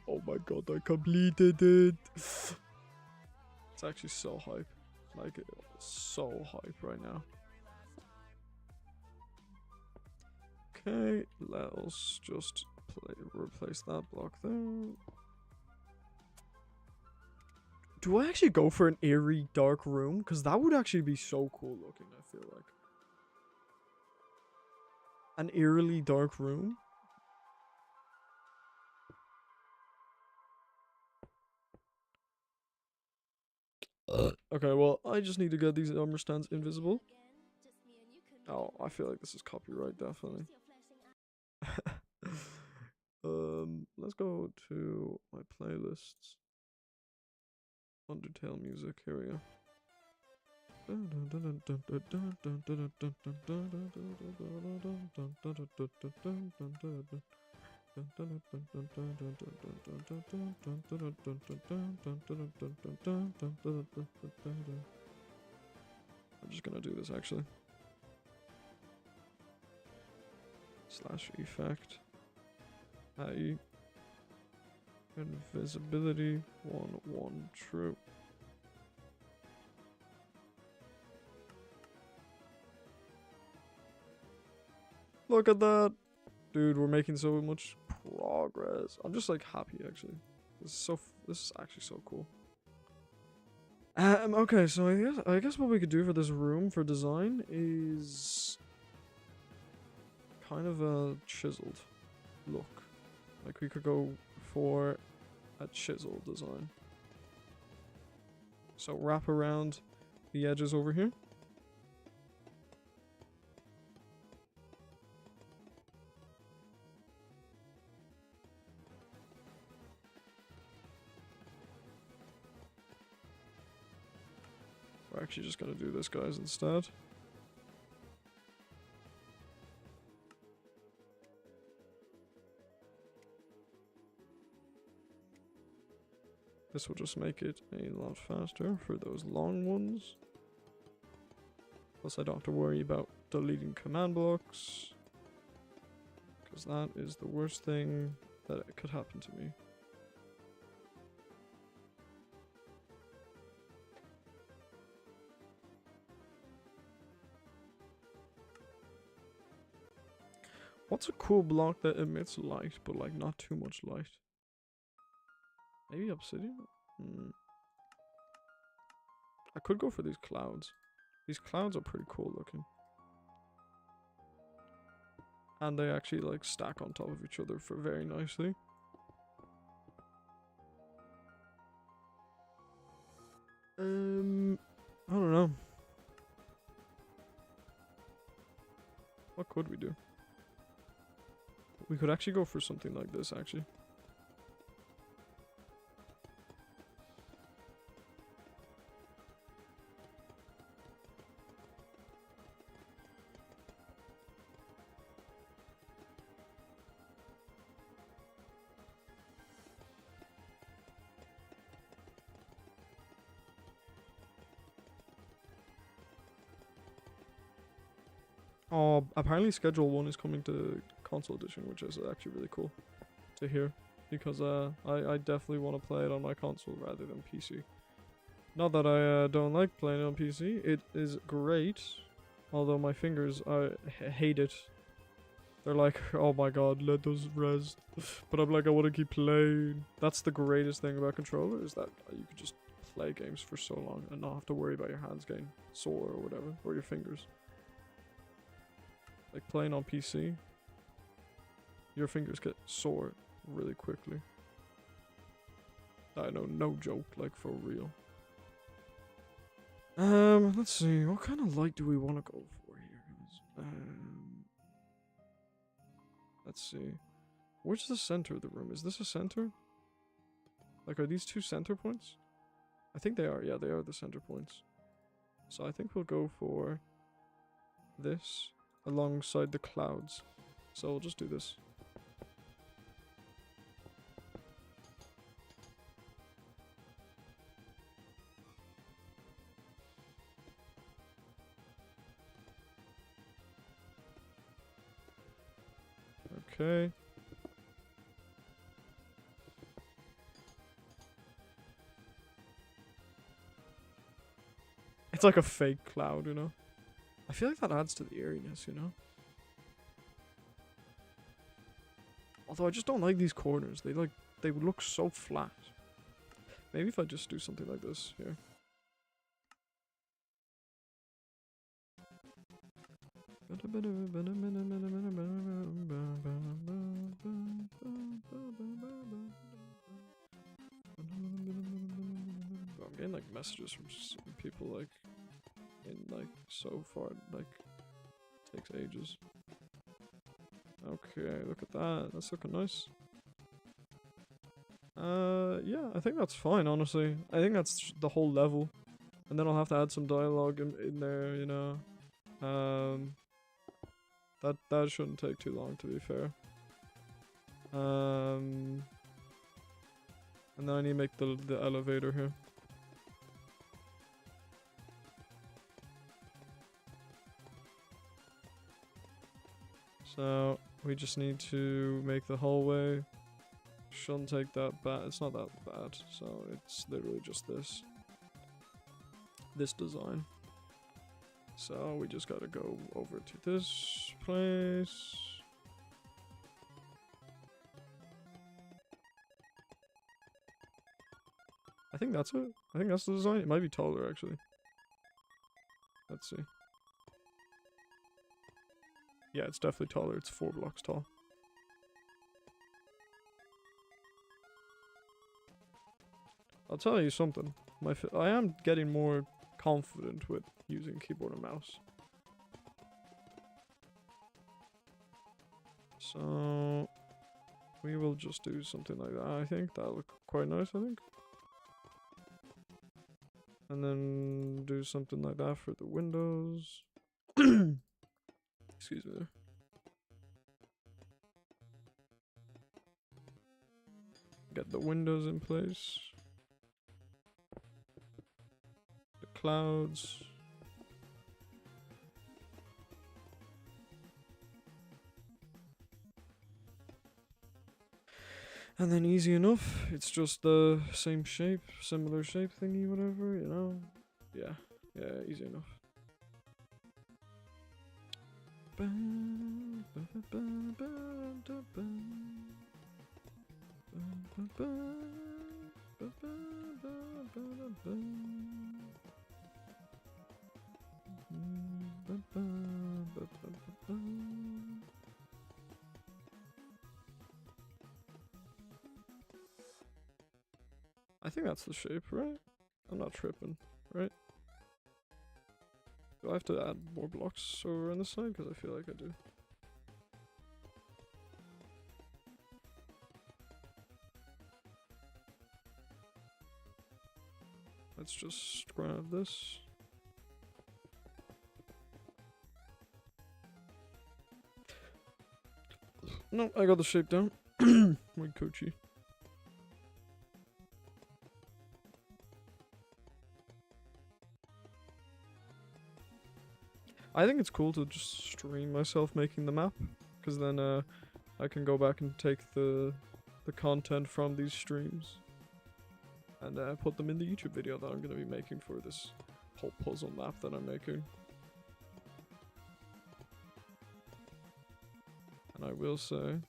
oh my god, I completed it. It's actually so hype. Like, so hype right now. Okay, let's just replace that block there. Do I actually go for an eerie dark room? Because that would actually be so cool looking, I feel like. An eerily dark room? Okay, well, I just need to get these armor stands invisible. Oh, I feel like this is copyright, definitely. Let's go to my playlists. Undertale music, here we go. I'm just gonna do this actually. Slash effect. IE. Invisibility 1 true. Look at that. Dude, we're making so much progress. I'm just like happy actually. This is actually so cool. Okay, so I guess what we could do for this room for design is kind of a chiseled look. Like we could go for a chisel design. So wrap around the edges over here. We're actually just gonna do this, guys, instead. This will just make it a lot faster for those long ones. Plus I don't have to worry about deleting command blocks, because that is the worst thing that could happen to me. What's a cool block that emits light, but like not too much light? Maybe obsidian? I could go for these clouds. These clouds are pretty cool looking. And they actually like stack on top of each other for very nicely. I don't know. What could we do? We could actually go for something like this, actually. Oh, apparently Schedule 1 is coming to console edition, which is actually really cool to hear. Because I definitely want to play it on my console rather than PC. Not that I don't like playing it on PC. It is great. Although my fingers, I hate it. They're like, oh my god, let us rest. But I'm like, I want to keep playing. That's the greatest thing about controller, is that you can just play games for so long and not have to worry about your hands getting sore or whatever, or your fingers. Like playing on PC, your fingers get sore really quickly. I know, no joke, like for real. Let's see, what kind of light do we want to go for here, guys? Let's see. Where's the center of the room? Is this a center? Like, are these two center points? I think they are. Yeah, they are the center points. So I think we'll go for this alongside the clouds. So we'll just do this. Okay. It's like a fake cloud, you know? I feel like that adds to the eeriness, you know? Although I just don't like these corners. They look so flat. Maybe if I just do something like this here. I'm getting like messages from people like in like so far, like takes ages. Okay, look at that. That's looking nice. Yeah, I think that's fine, honestly. I think that's the whole level. And then I'll have to add some dialogue in there, you know. That shouldn't take too long, to be fair. And then I need to make the elevator here. So we just need to make the hallway. Shouldn't take that bad. It's not that bad. So it's literally just this design. So we just gotta go over to this place. I think that's it. I think that's the design. It might be taller, actually. Let's see. Yeah, it's definitely taller. It's 4 blocks tall. I'll tell you something. I am getting more confident with using keyboard and mouse. So we will just do something like that. I think that'll look quite nice, I think. And then do something like that for the windows. Excuse me there. Get the windows in place. The clouds. And then easy enough. It's just the same shape, similar shape thingy, whatever, you know? Yeah, easy enough. I think that's the shape, right? I'm not tripping, right? Do I have to add more blocks over on this side? Because I feel like I do. Let's just grab this. No, I got the shape down. My coochie. I think it's cool to just stream myself making the map, because then I can go back and take the content from these streams and put them in the YouTube video that I'm going to be making for this whole puzzle map that I'm making. And I will say,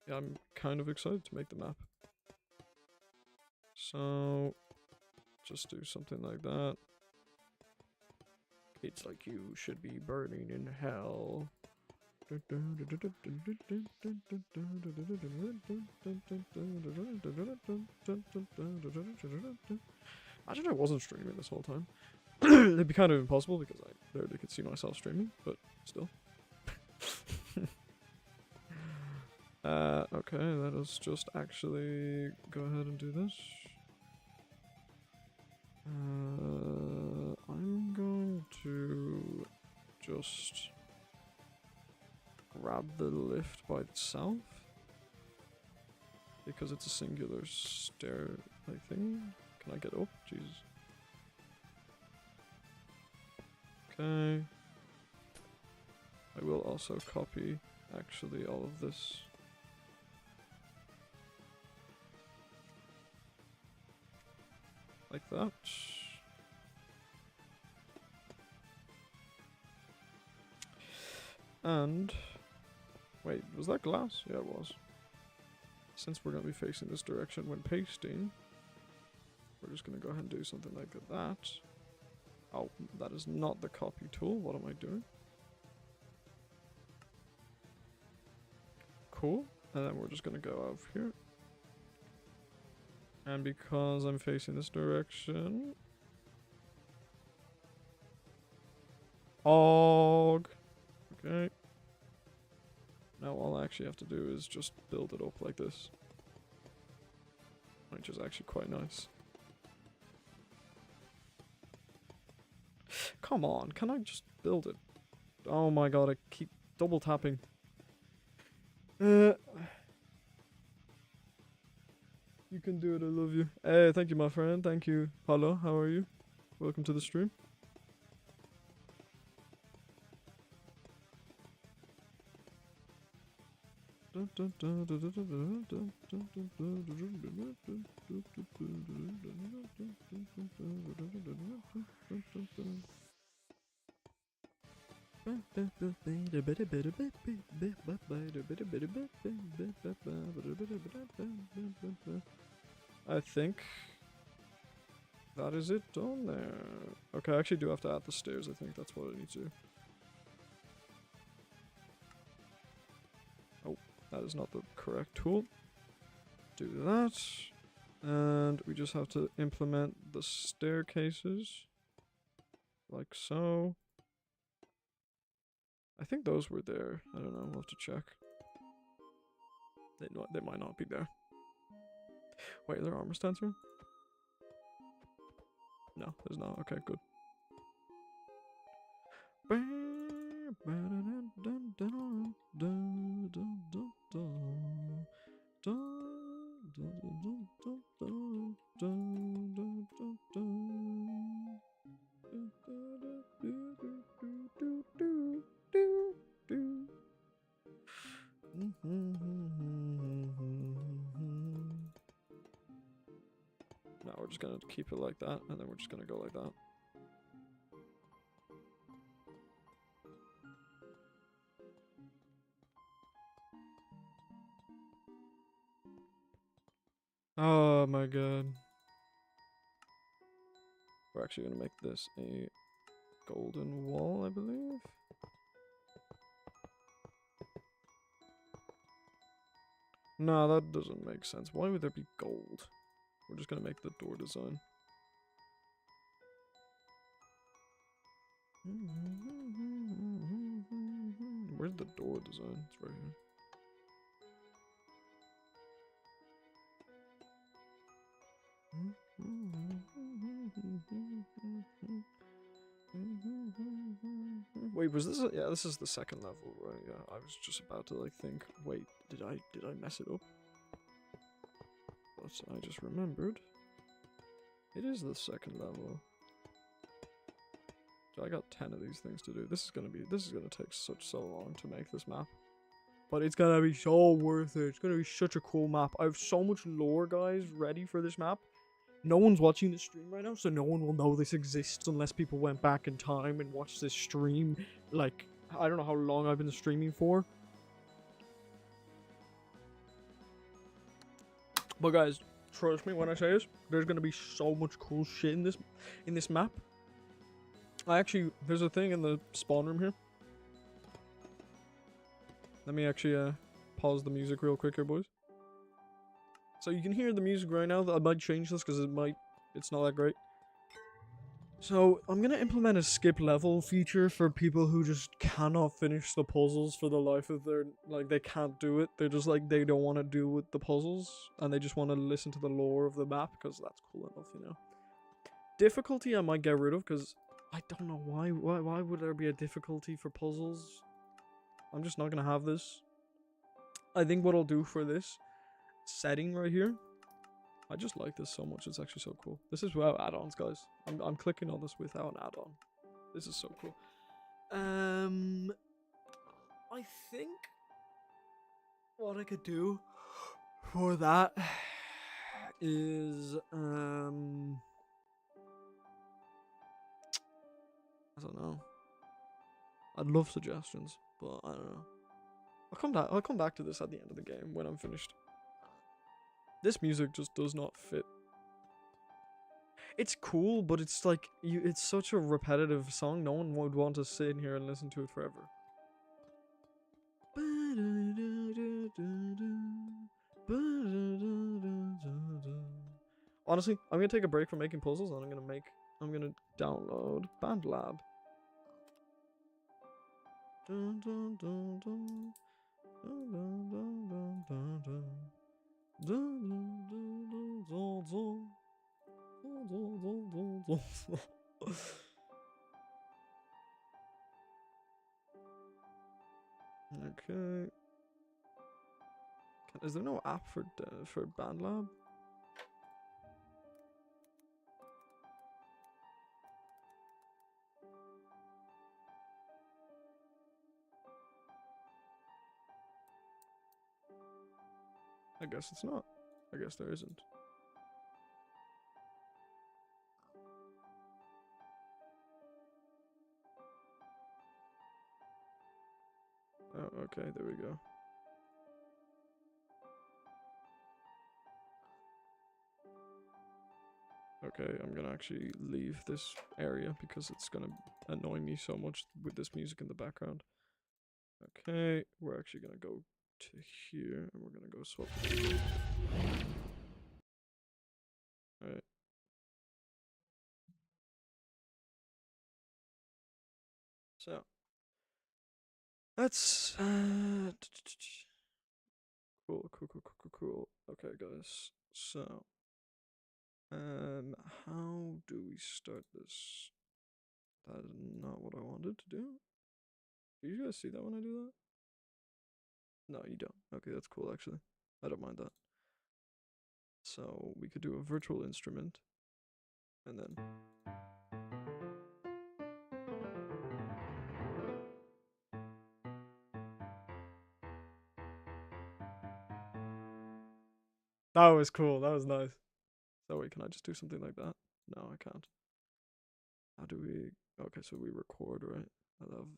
yeah, I'm kind of excited to make the map. So, just do something like that. Kids like you should be burning in hell. Imagine I wasn't streaming this whole time. It'd be kind of impossible because I barely could see myself streaming, but still. Okay, let us just actually go ahead and do this. I'm going to just grab the lift by itself because it's a singular stair like thing. Can I get up? Jesus. Okay. I will also copy actually all of this. Like that. And wait, was that glass? Yeah, it was. Since we're going to be facing this direction when pasting, we're just going to go ahead and do something like that. Oh, that is not the copy tool. What am I doing? Cool. And then we're just going to go over here. And because I'm facing this direction... Og. Okay. Now all I actually have to do is just build it up like this. Which is actually quite nice. Come on, can I just build it? Oh my god, I keep double tapping. You can do it, I love you. Hey, thank you my friend, thank you. Hello, how are you? Welcome to the stream. I think that is it done there. Okay, I actually do have to add the stairs. I think that's what I need to do. Oh, that is not the correct tool. Do that. And we just have to implement the staircases. Like so. I think those were there. I don't know. We'll have to check. They might not be there. Wait, are there armor stands here? No, there's not. Okay, good. Now we're just gonna keep it like that, and then we're just gonna go like that. Oh my god. We're actually gonna make this a golden wall, I believe. No, that doesn't make sense. Why would there be gold? We're just gonna make the door design. Where's the door design? It's right here. Wait, was this yeah, this is the second level, right? Yeah, I was just about to like think, wait, did I mess it up? But I just remembered. It is the second level. I got 10 of these things to do. This is gonna take so long to make this map. But it's gonna be so worth it. It's gonna be such a cool map. I have so much lore, guys, ready for this map. No one's watching the stream right now, so no one will know this exists unless people went back in time and watched this stream. Like, I don't know how long I've been streaming for. But guys, trust me when I say this, there's gonna be so much cool shit in this map. There's a thing in the spawn room here. Let me actually pause the music real quick here, boys. So you can hear the music right now. I might change this because it's not that great. So I'm gonna implement a skip level feature for people who just cannot finish the puzzles for the life of their, like, they can't do it. They're just like, they don't want to do with the puzzles and they just want to listen to the lore of the map because that's cool enough, you know. Difficulty I might get rid of because I don't know why would there be a difficulty for puzzles? I'm just not gonna have this. I think what I'll do for this setting right here, I just like this so much. It's actually so cool. This is without add-ons, guys. I'm clicking on this without an add-on. This is so cool. I think what I could do for that is I don't know. I'd love suggestions, but I don't know. I'll come back to this at the end of the game when I'm finished. This music just does not fit. It's cool, but it's like it's such a repetitive song. No one would want to sit in here and listen to it forever. Honestly, I'm gonna take a break from making puzzles and I'm gonna download BandLab. Okay. Is there no app for BandLab? I guess it's not. I guess there isn't. Oh, okay, there we go. Okay, I'm gonna actually leave this area because it's gonna annoy me so much with this music in the background. Okay, we're actually gonna go to here and we're gonna go swap. Alright. So that's cool. Okay, guys. So how do we start this? That is not what I wanted to do. Do you guys see that when I do that? No, you don't. Okay, that's cool actually. I don't mind that. So we could do a virtual instrument and then that was cool. That was nice. So wait, can I just do something like that? No, I can't. How do we? Okay, so we record, right? I love.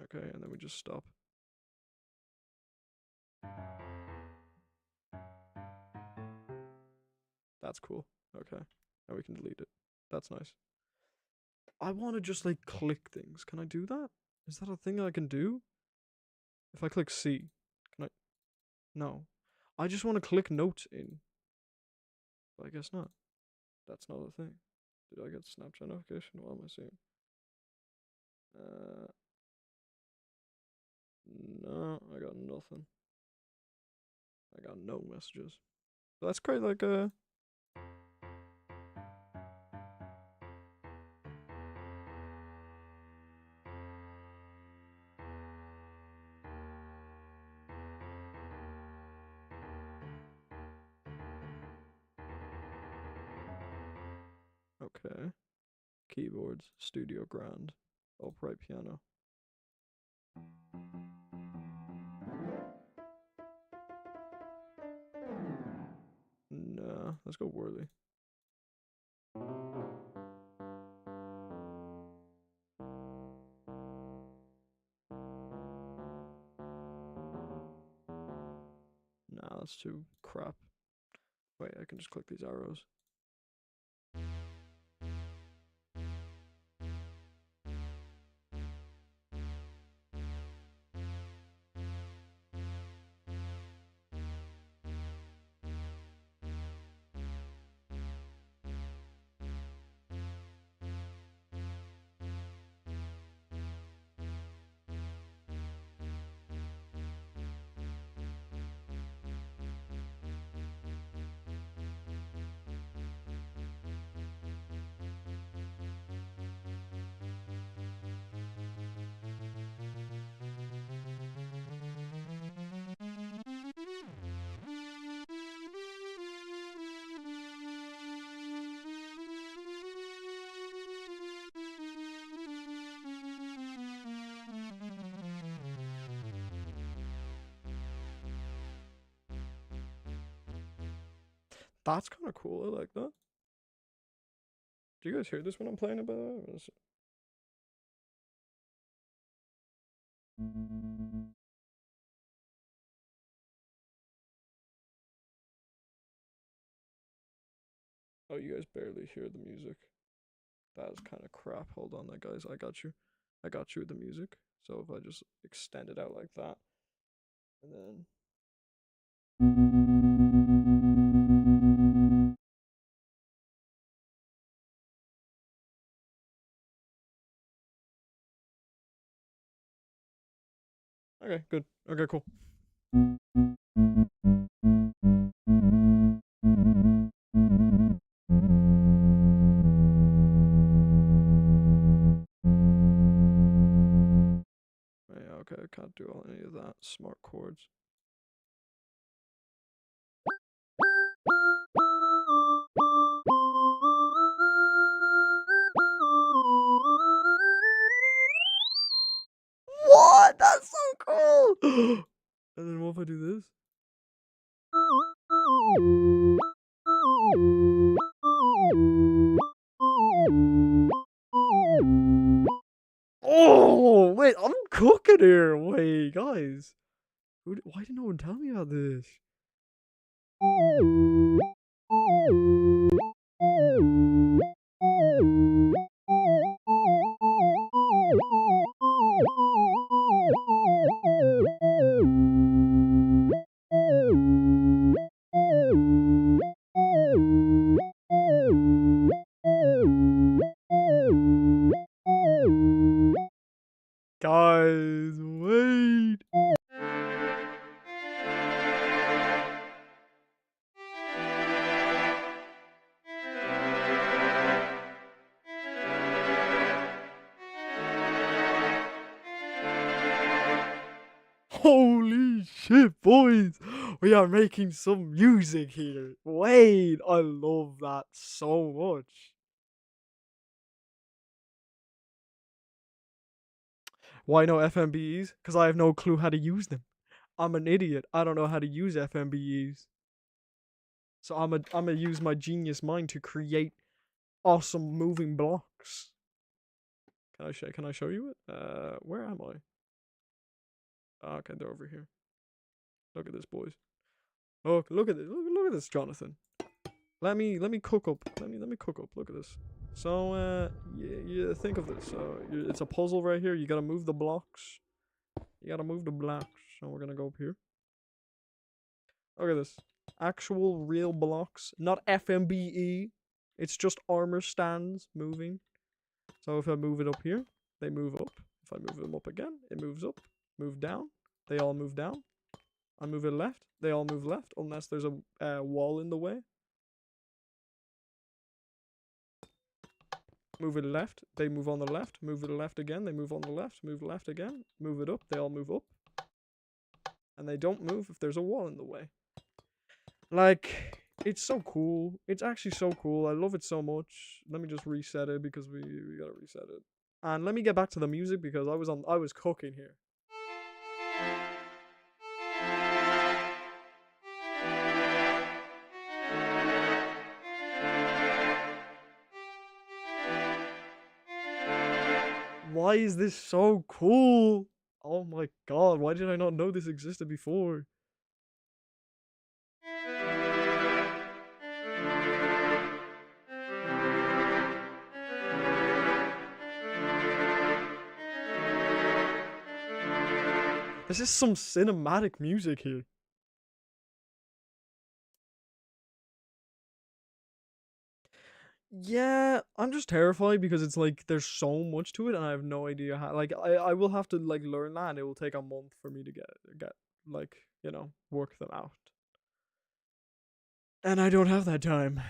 Okay, and then we just stop. That's cool. Okay, now we can delete it. That's nice. I want to just like click things. Can I do that? Is that a thing I can do? If I click C, can I? No. I just want to click notes in. But I guess not. That's not a thing. Did I get Snapchat notification? What am I seeing? No, I got nothing. I got no messages. So that's quite like a. Okay. Keyboards, studio grand, upright piano. Nah, let's go whirly. Nah, that's too crap. Wait, I can just click these arrows. That's kind of cool. I like that. Do you guys hear this when I'm playing about it? Oh, you guys barely hear the music. That is kind of crap. Hold on, that guys. I got you. I got you with the music. So if I just extend it out like that, and then. Okay, good. Okay, cool. Yeah, okay, I can't do any of that. Smart chords. What? That's so cool! And then what if I do this? Oh, wait, I'm cooking here. Wait, guys. Why didn't no one tell me about this? Guys, wait. Holy shit, boys! We are making some music here. Wait, I love that so much. Why no FMBEs? Because I have no clue how to use them. I'm an idiot. I don't know how to use FMBEs. So I'm gonna use my genius mind to create awesome moving blocks. Can I show you it? Where am I? Oh, okay, they're over here. Look at this, boys. Oh, look at this. Look at this, Jonathan. Let me cook up. Let me cook up. Look at this. So yeah, think of this. So it's a puzzle right here. You gotta move the blocks. You gotta move the blocks. So we're gonna go up here. Look at this. Actual real blocks, not FMBE. It's just armor stands moving. So if I move it up here, they move up. If I move them up again, it moves up. Move down, they all move down. I move it left, they all move left, unless there's a wall in the way. Move it left, they move on the left. Move it left again, they move on the left. Move left again, move it up, they all move up. And they don't move if there's a wall in the way. Like, It's so cool. It's actually so cool. I love it so much. Let me just reset it because we gotta reset it. And let me get back to the music because I was cooking here. Why is this so cool? Oh my god, why did I not know this existed before? This is some cinematic music here. Yeah, I'm just terrified because it's like there's so much to it and I have no idea how like I will have to like learn that and it will take a month for me to get like, you know, work them out. And I don't have that time.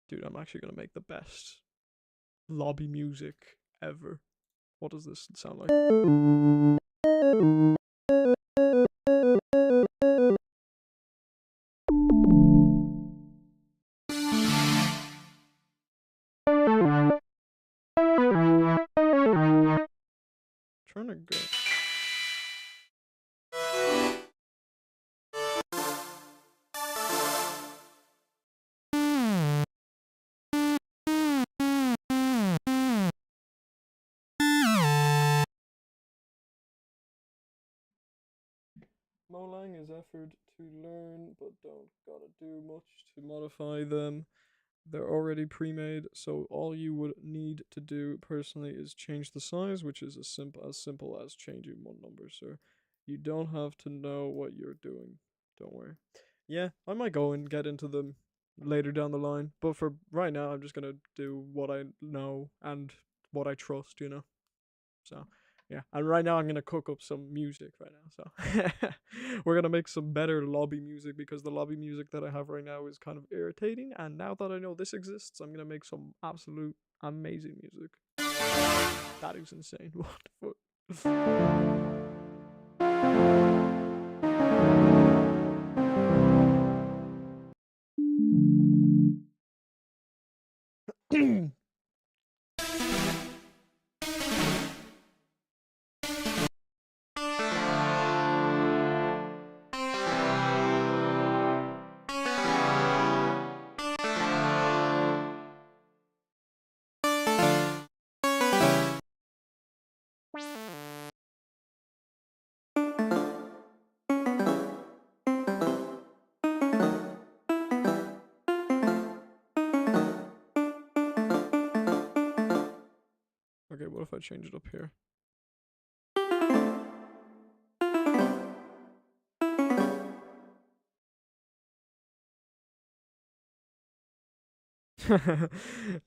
Dude, I'm actually gonna make the best lobby music ever. What does this sound like? Trying to go. Molang is effort to learn, but don't gotta do much to modify them. They're already pre-made, so all you would need to do personally is change the size, which is as simple as changing one number, sir. You don't have to know what you're doing. Don't worry. Yeah, I might go and get into them later down the line, but for right now, I'm just gonna do what I know and what I trust, you know. So yeah, and right now I'm gonna cook up some music right now. So we're gonna make some better lobby music because the lobby music that I have right now is kind of irritating. And now that I know this exists, I'm gonna make some absolute amazing music. That is insane. What the fuck? Okay, what if I change it up here? You're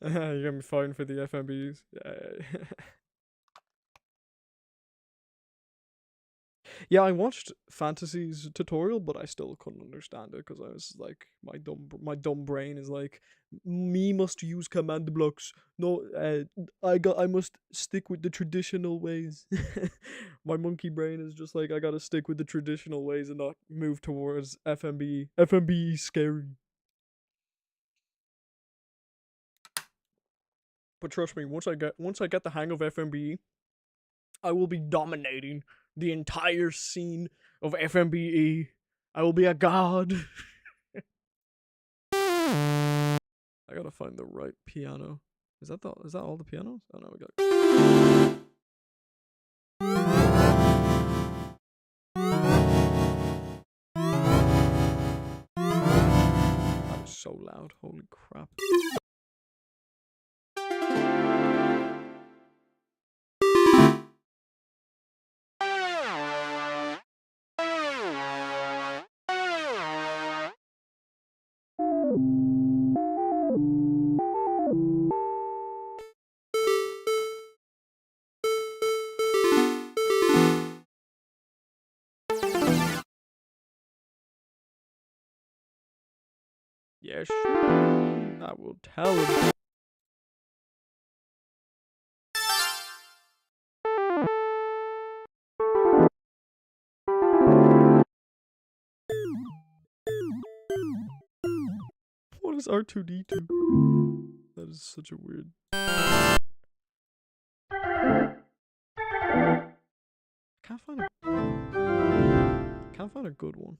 gonna be fighting for the FMBs. Yeah. Yeah, I watched Fantasy's tutorial, but I still couldn't understand it because I was like, my dumb brain is like, me must use command blocks. No, I must stick with the traditional ways. My monkey brain is just like, I gotta stick with the traditional ways and not move towards FMB. FMB is scary. But trust me, once I get the hang of FMB, I will be dominating the entire scene of FMBE. I will be a god. I gotta find the right piano. Is that all the pianos? Oh no, we got. That was so loud. Holy crap. Yeah, sure. I will tell him. What is R2D2? That is such a weird. Can't find a good one.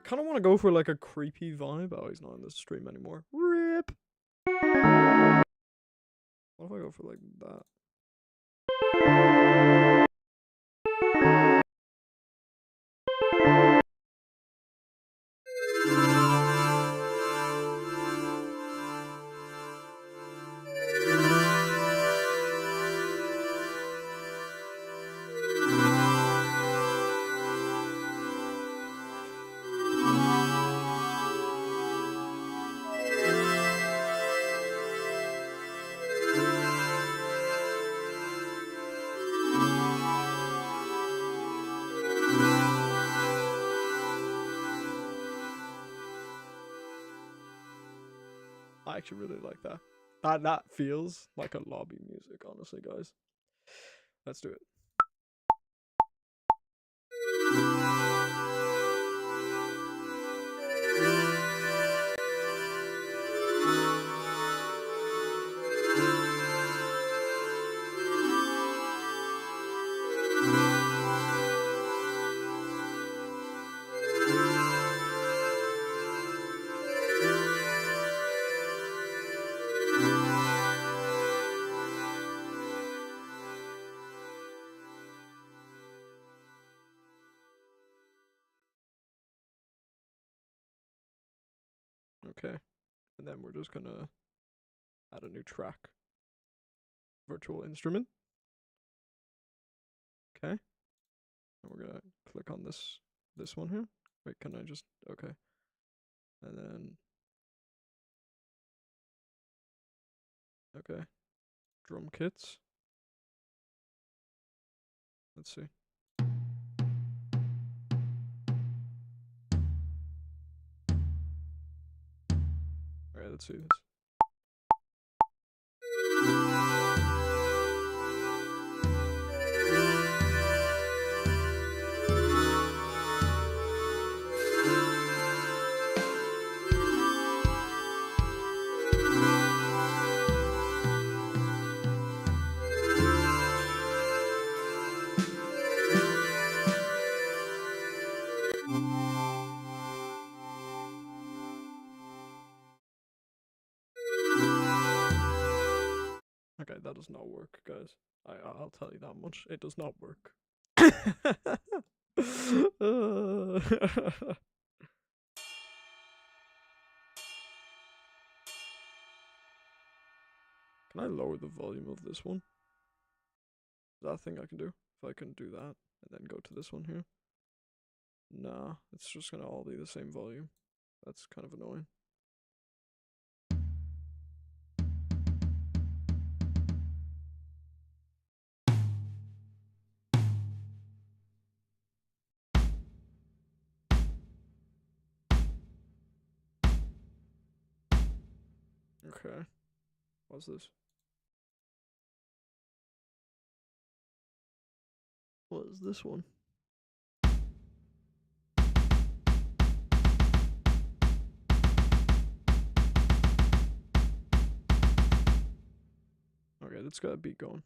Kind of want to go for like a creepy vibe. Oh, he's not in this stream anymore. RIP. What if I go for like that? I actually really like that. That feels like a lobby music, honestly, guys. Let's do it. Okay, and then we're just gonna add a new track. Virtual instrument. Okay, and we're gonna click on this one here. Wait, can I just okay? And then okay, drum kits. Let's see. All right, let's see this. Okay, that does not work, guys. I'll tell you that much. It does not work. Can I lower the volume of this one? Is that a thing I can do? If I can do that and then go to this one here. Nah, it's just gonna all be the same volume. That's kind of annoying. Okay. What's this? What is this one? Okay, that's got a beat going.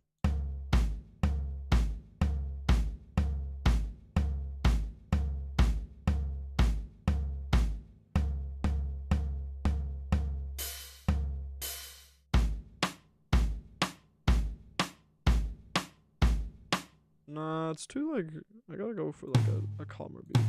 Nah, it's too like. I gotta go for like a calmer beat.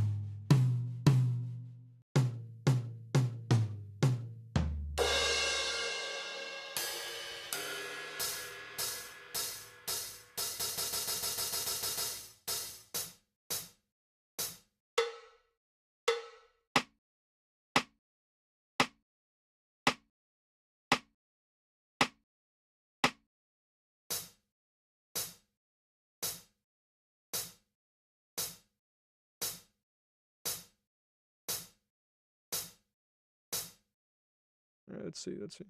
Alright, let's see. Let's see.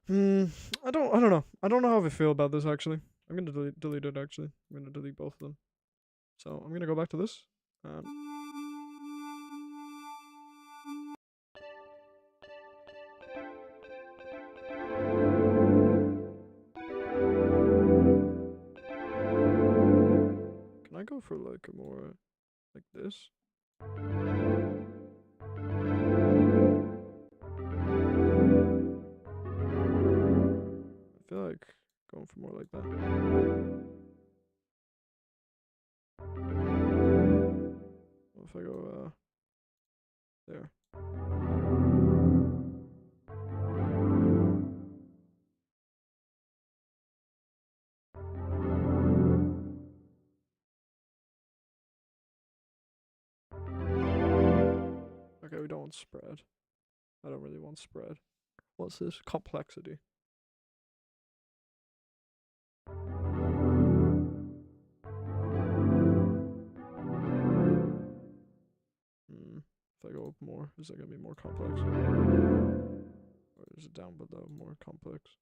Hmm. I don't know. I don't know how I feel about this actually. I'm gonna delete it actually. I'm gonna delete both of them. So I'm gonna go back to this. Can I go for like a more like this? I feel like going for more like that. What if I go there? Okay, we don't want spread. I don't really want spread. What's this? Complexity. If I go up more, is that gonna be more complex? Or is it down below more complex?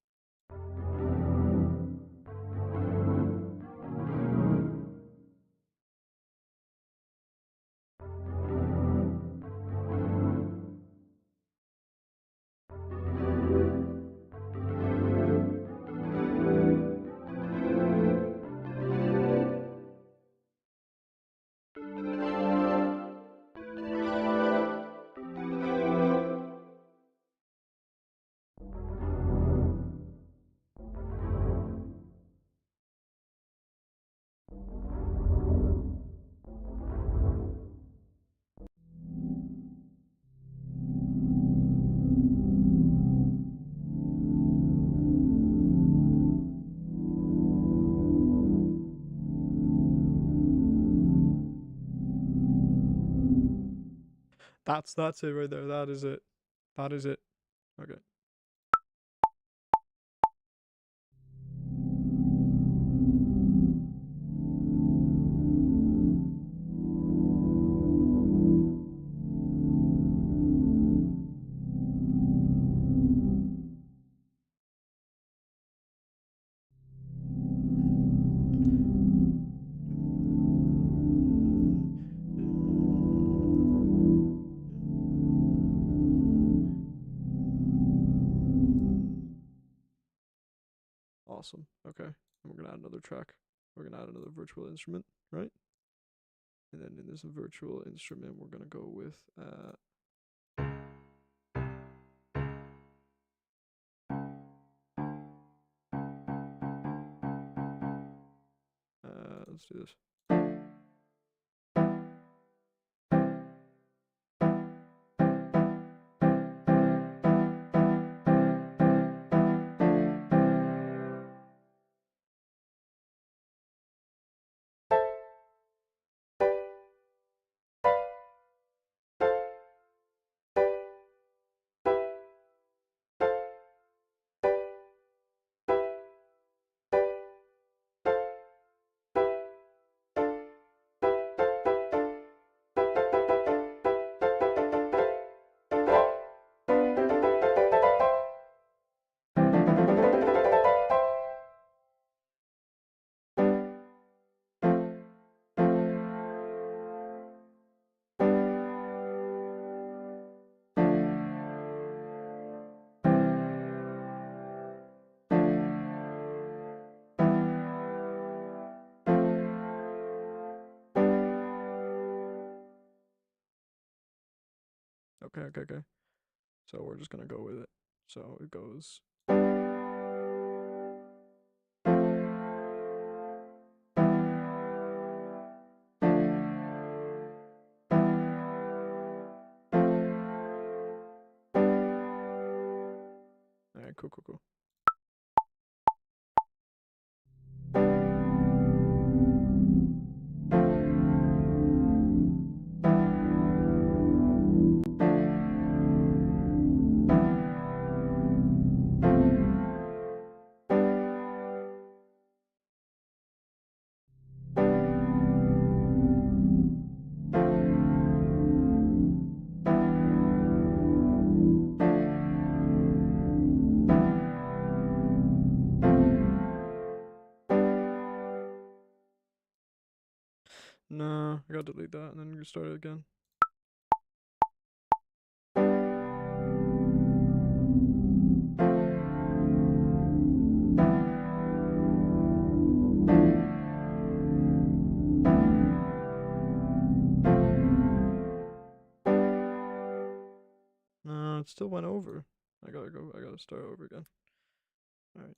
That's it right there. That is it. That is it. Okay. Awesome. Okay. And we're gonna add another track. We're gonna add another virtual instrument, right? And then in this virtual instrument, we're gonna go with let's do this. Okay. So we're just gonna go with it. So it goes. Alright, cool. Nah, I gotta delete that and then restart it again. No, it still went over. I gotta start over again. Alright.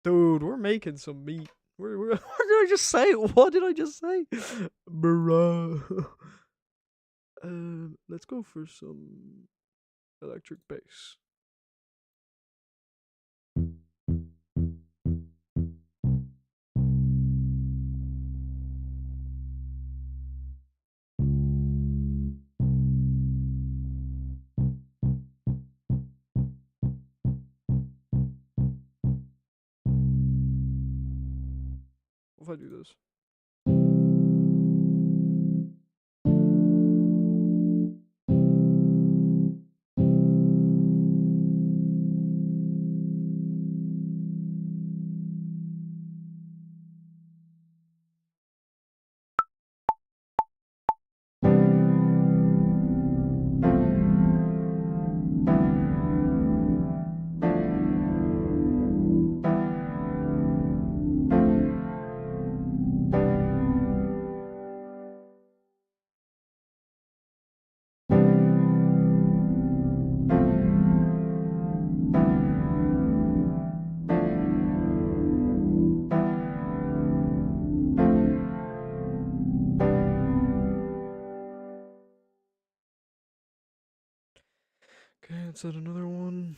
Dude, we're making some meat. What did I just say? What did I just say? Bruh. Let's go for some electric bass. What if I do this? Okay, let's add another one.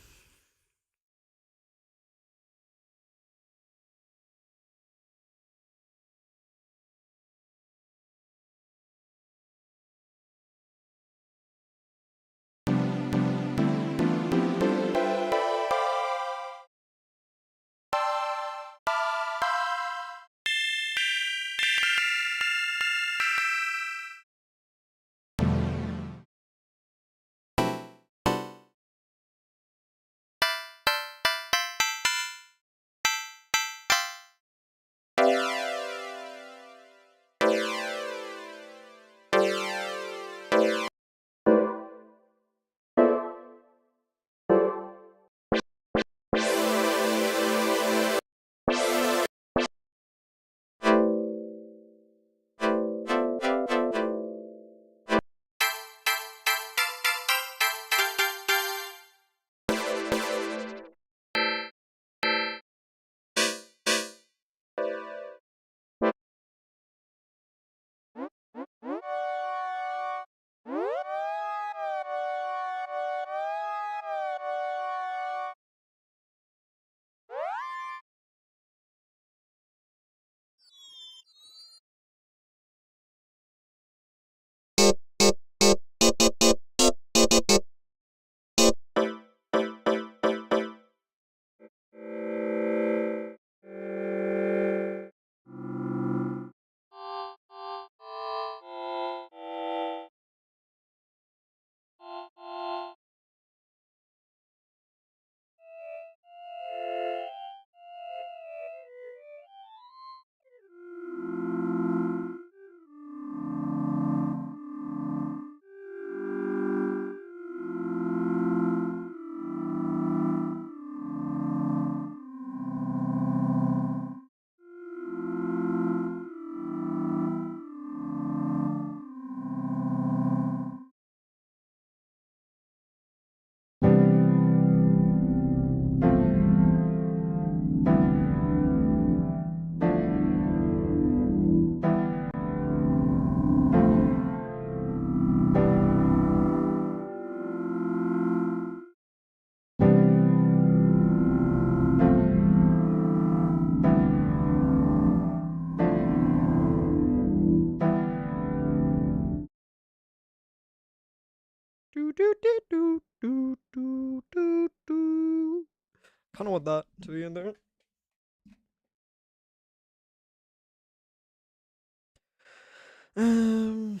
Do do do do do do do do. Kind of want that to be in there. Um.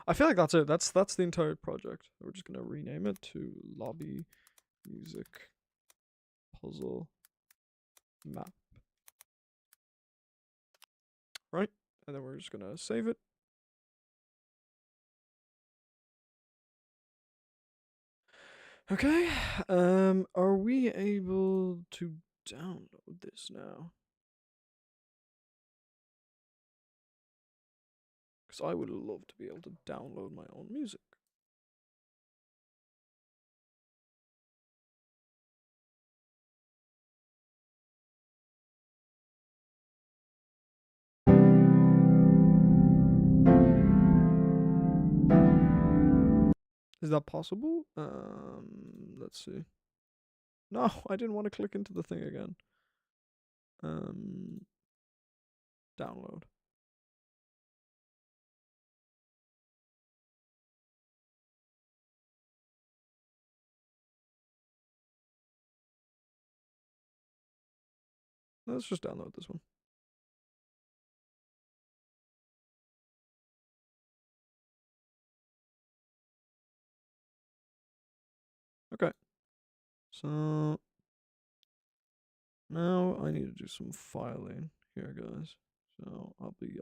I feel like that's it. That's the entire project. We're just gonna rename it to Lobby Music Puzzle Map. Right? And then we're just gonna save it. Okay. Are we able to download this now? Because I would love to be able to download my own music. Is that possible? Let's see. No, I didn't want to click into the thing again. Download. Let's just download this one. Okay. So now I need to do some filing here, guys. So I'll be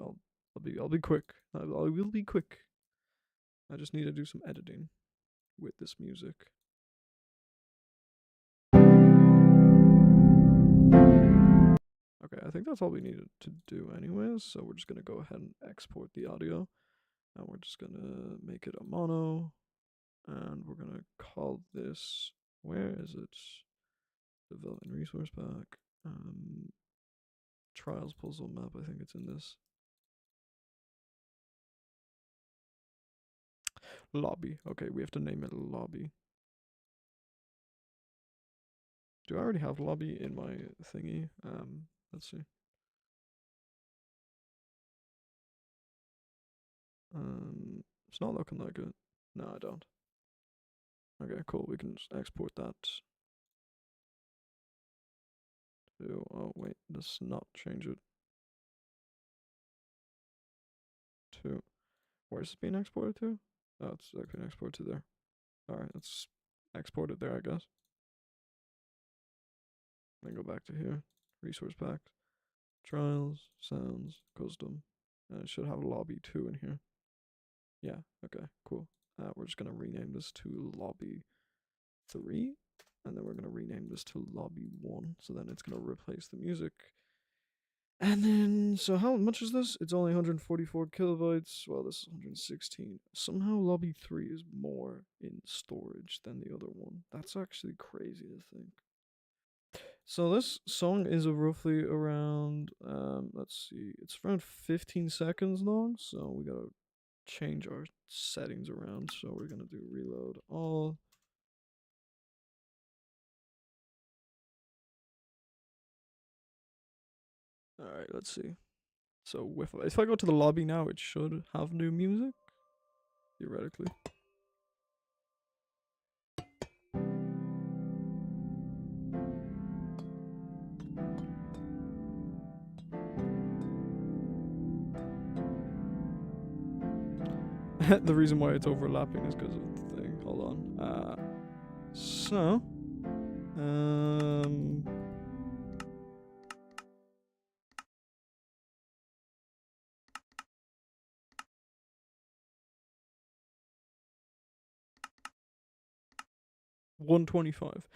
quick. I will be quick. I just need to do some editing with this music. Okay, I think that's all we needed to do anyways, so we're just gonna go ahead and export the audio. And we're just gonna make it a mono. And we're gonna call this, where is it? Development resource pack. Trials puzzle map, I think it's in this. Lobby. Okay, we have to name it lobby. Do I already have lobby in my thingy? Let's see. It's not looking like it. No, I don't. Okay, cool. We can just export that to, oh wait, let's not change it to, where's it being exported to? Oh, it's being exported to there. Alright, let's export it there, I guess. Then go back to here. Resource pack. Trials, sounds, custom. And it should have lobby 2 in here. Yeah, okay, cool. We're just gonna rename this to lobby 3. And then we're gonna rename this to lobby 1. So then it's gonna replace the music. And then, so how much is this? It's only 144 kilobytes. Well, this is 116. Somehow lobby 3 is more in storage than the other one. That's actually crazy to think. So this song is roughly around, let's see, it's around 15 seconds long. So we gotta change our settings around. So we're gonna do reload all. All right, let's see. So if I go to the lobby now, it should have new music, theoretically. The reason why it's overlapping is because of the thing. Hold on. So, 125.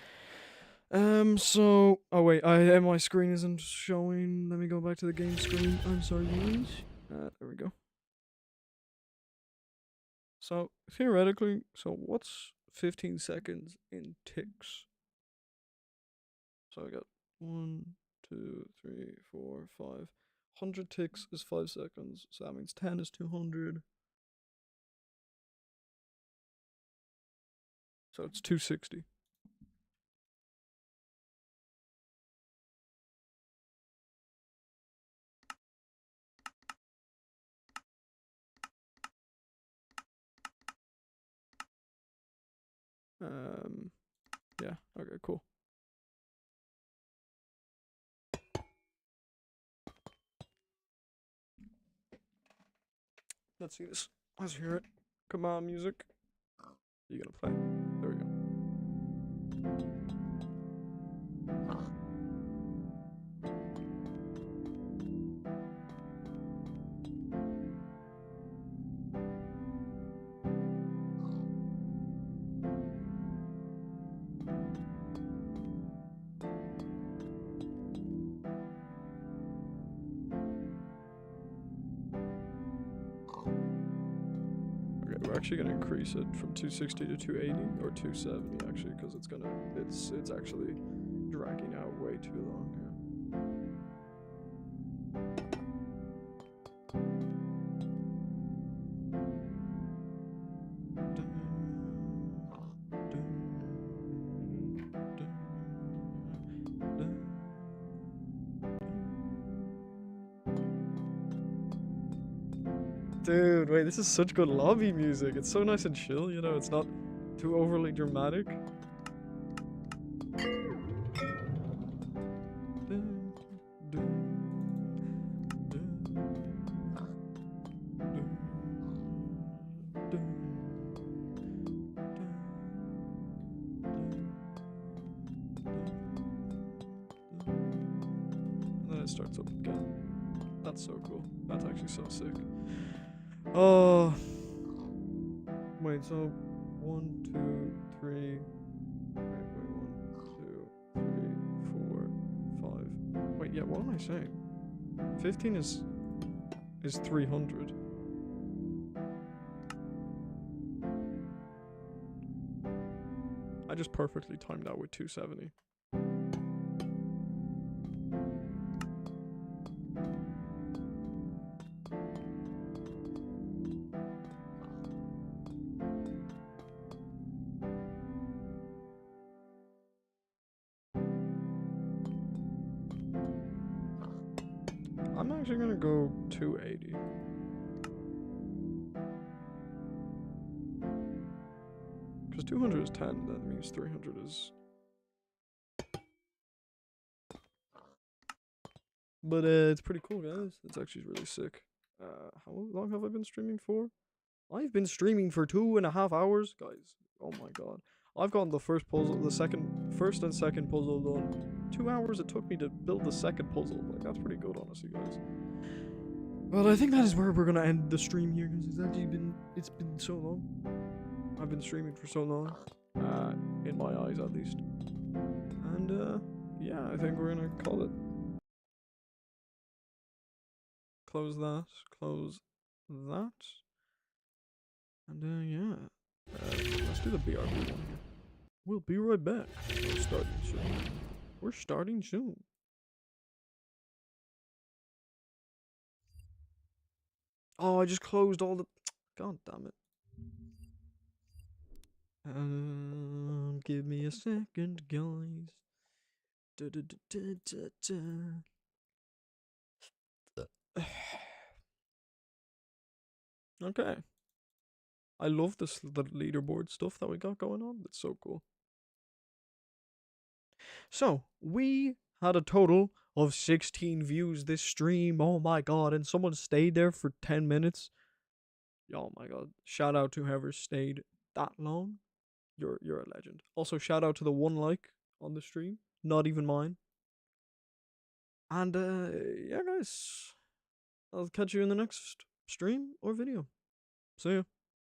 Oh wait, my screen isn't showing. Let me go back to the game screen. I'm sorry, guys. There we go. So theoretically, what's 15 seconds in ticks? So I got 1, 2, 3, 4, 5. 100 ticks is 5 seconds. So that means 10 is 200. So it's 260. Yeah, okay, cool. Let's see this. Let's hear it. Come on, music. You gonna play? There we go. Okay, we're actually gonna increase it from 260 to 280 or 270 actually, because it's actually dragging out way too long here. Dude, wait, this is such good lobby music. It's so nice and chill, you know, it's not too overly dramatic. And then it starts up again. That's so cool. That's actually so sick. Oh. Wait, so 1, 2, 3. Wait, 1, 2, 3, 4, 5. Wait, yeah, what am I saying? 15 is 300. I just perfectly timed out with 270. I'm actually gonna go 280. Because 200 is 10, that means 300 is... But it's pretty cool, guys. It's actually really sick. How long have I been streaming for? I've been streaming for 2.5 hours, guys. Oh my god. I've gotten the first and second puzzle done. 2 hours it took me to build the second puzzle. Like, that's pretty good, honestly, guys. Well, I think that is where we're gonna end the stream here, because it's been so long. I've been streaming for so long. In my eyes, at least. And, yeah, I think we're gonna call it. Close that. Close that. And, yeah. Let's do the BRB one here. We'll be right back. We're starting soon. We're starting soon. Oh, I just closed all the... God damn it. Give me a second, guys. Okay. I love the leaderboard stuff that we got going on. It's so cool. So, we had a total of 16 views this stream. Oh my god. And someone stayed there for 10 minutes. Oh my god. Shout out to whoever stayed that long. You're a legend. Also, shout out to the 1 like on the stream. Not even mine. And, yeah, guys. I'll catch you in the next stream or video. See ya.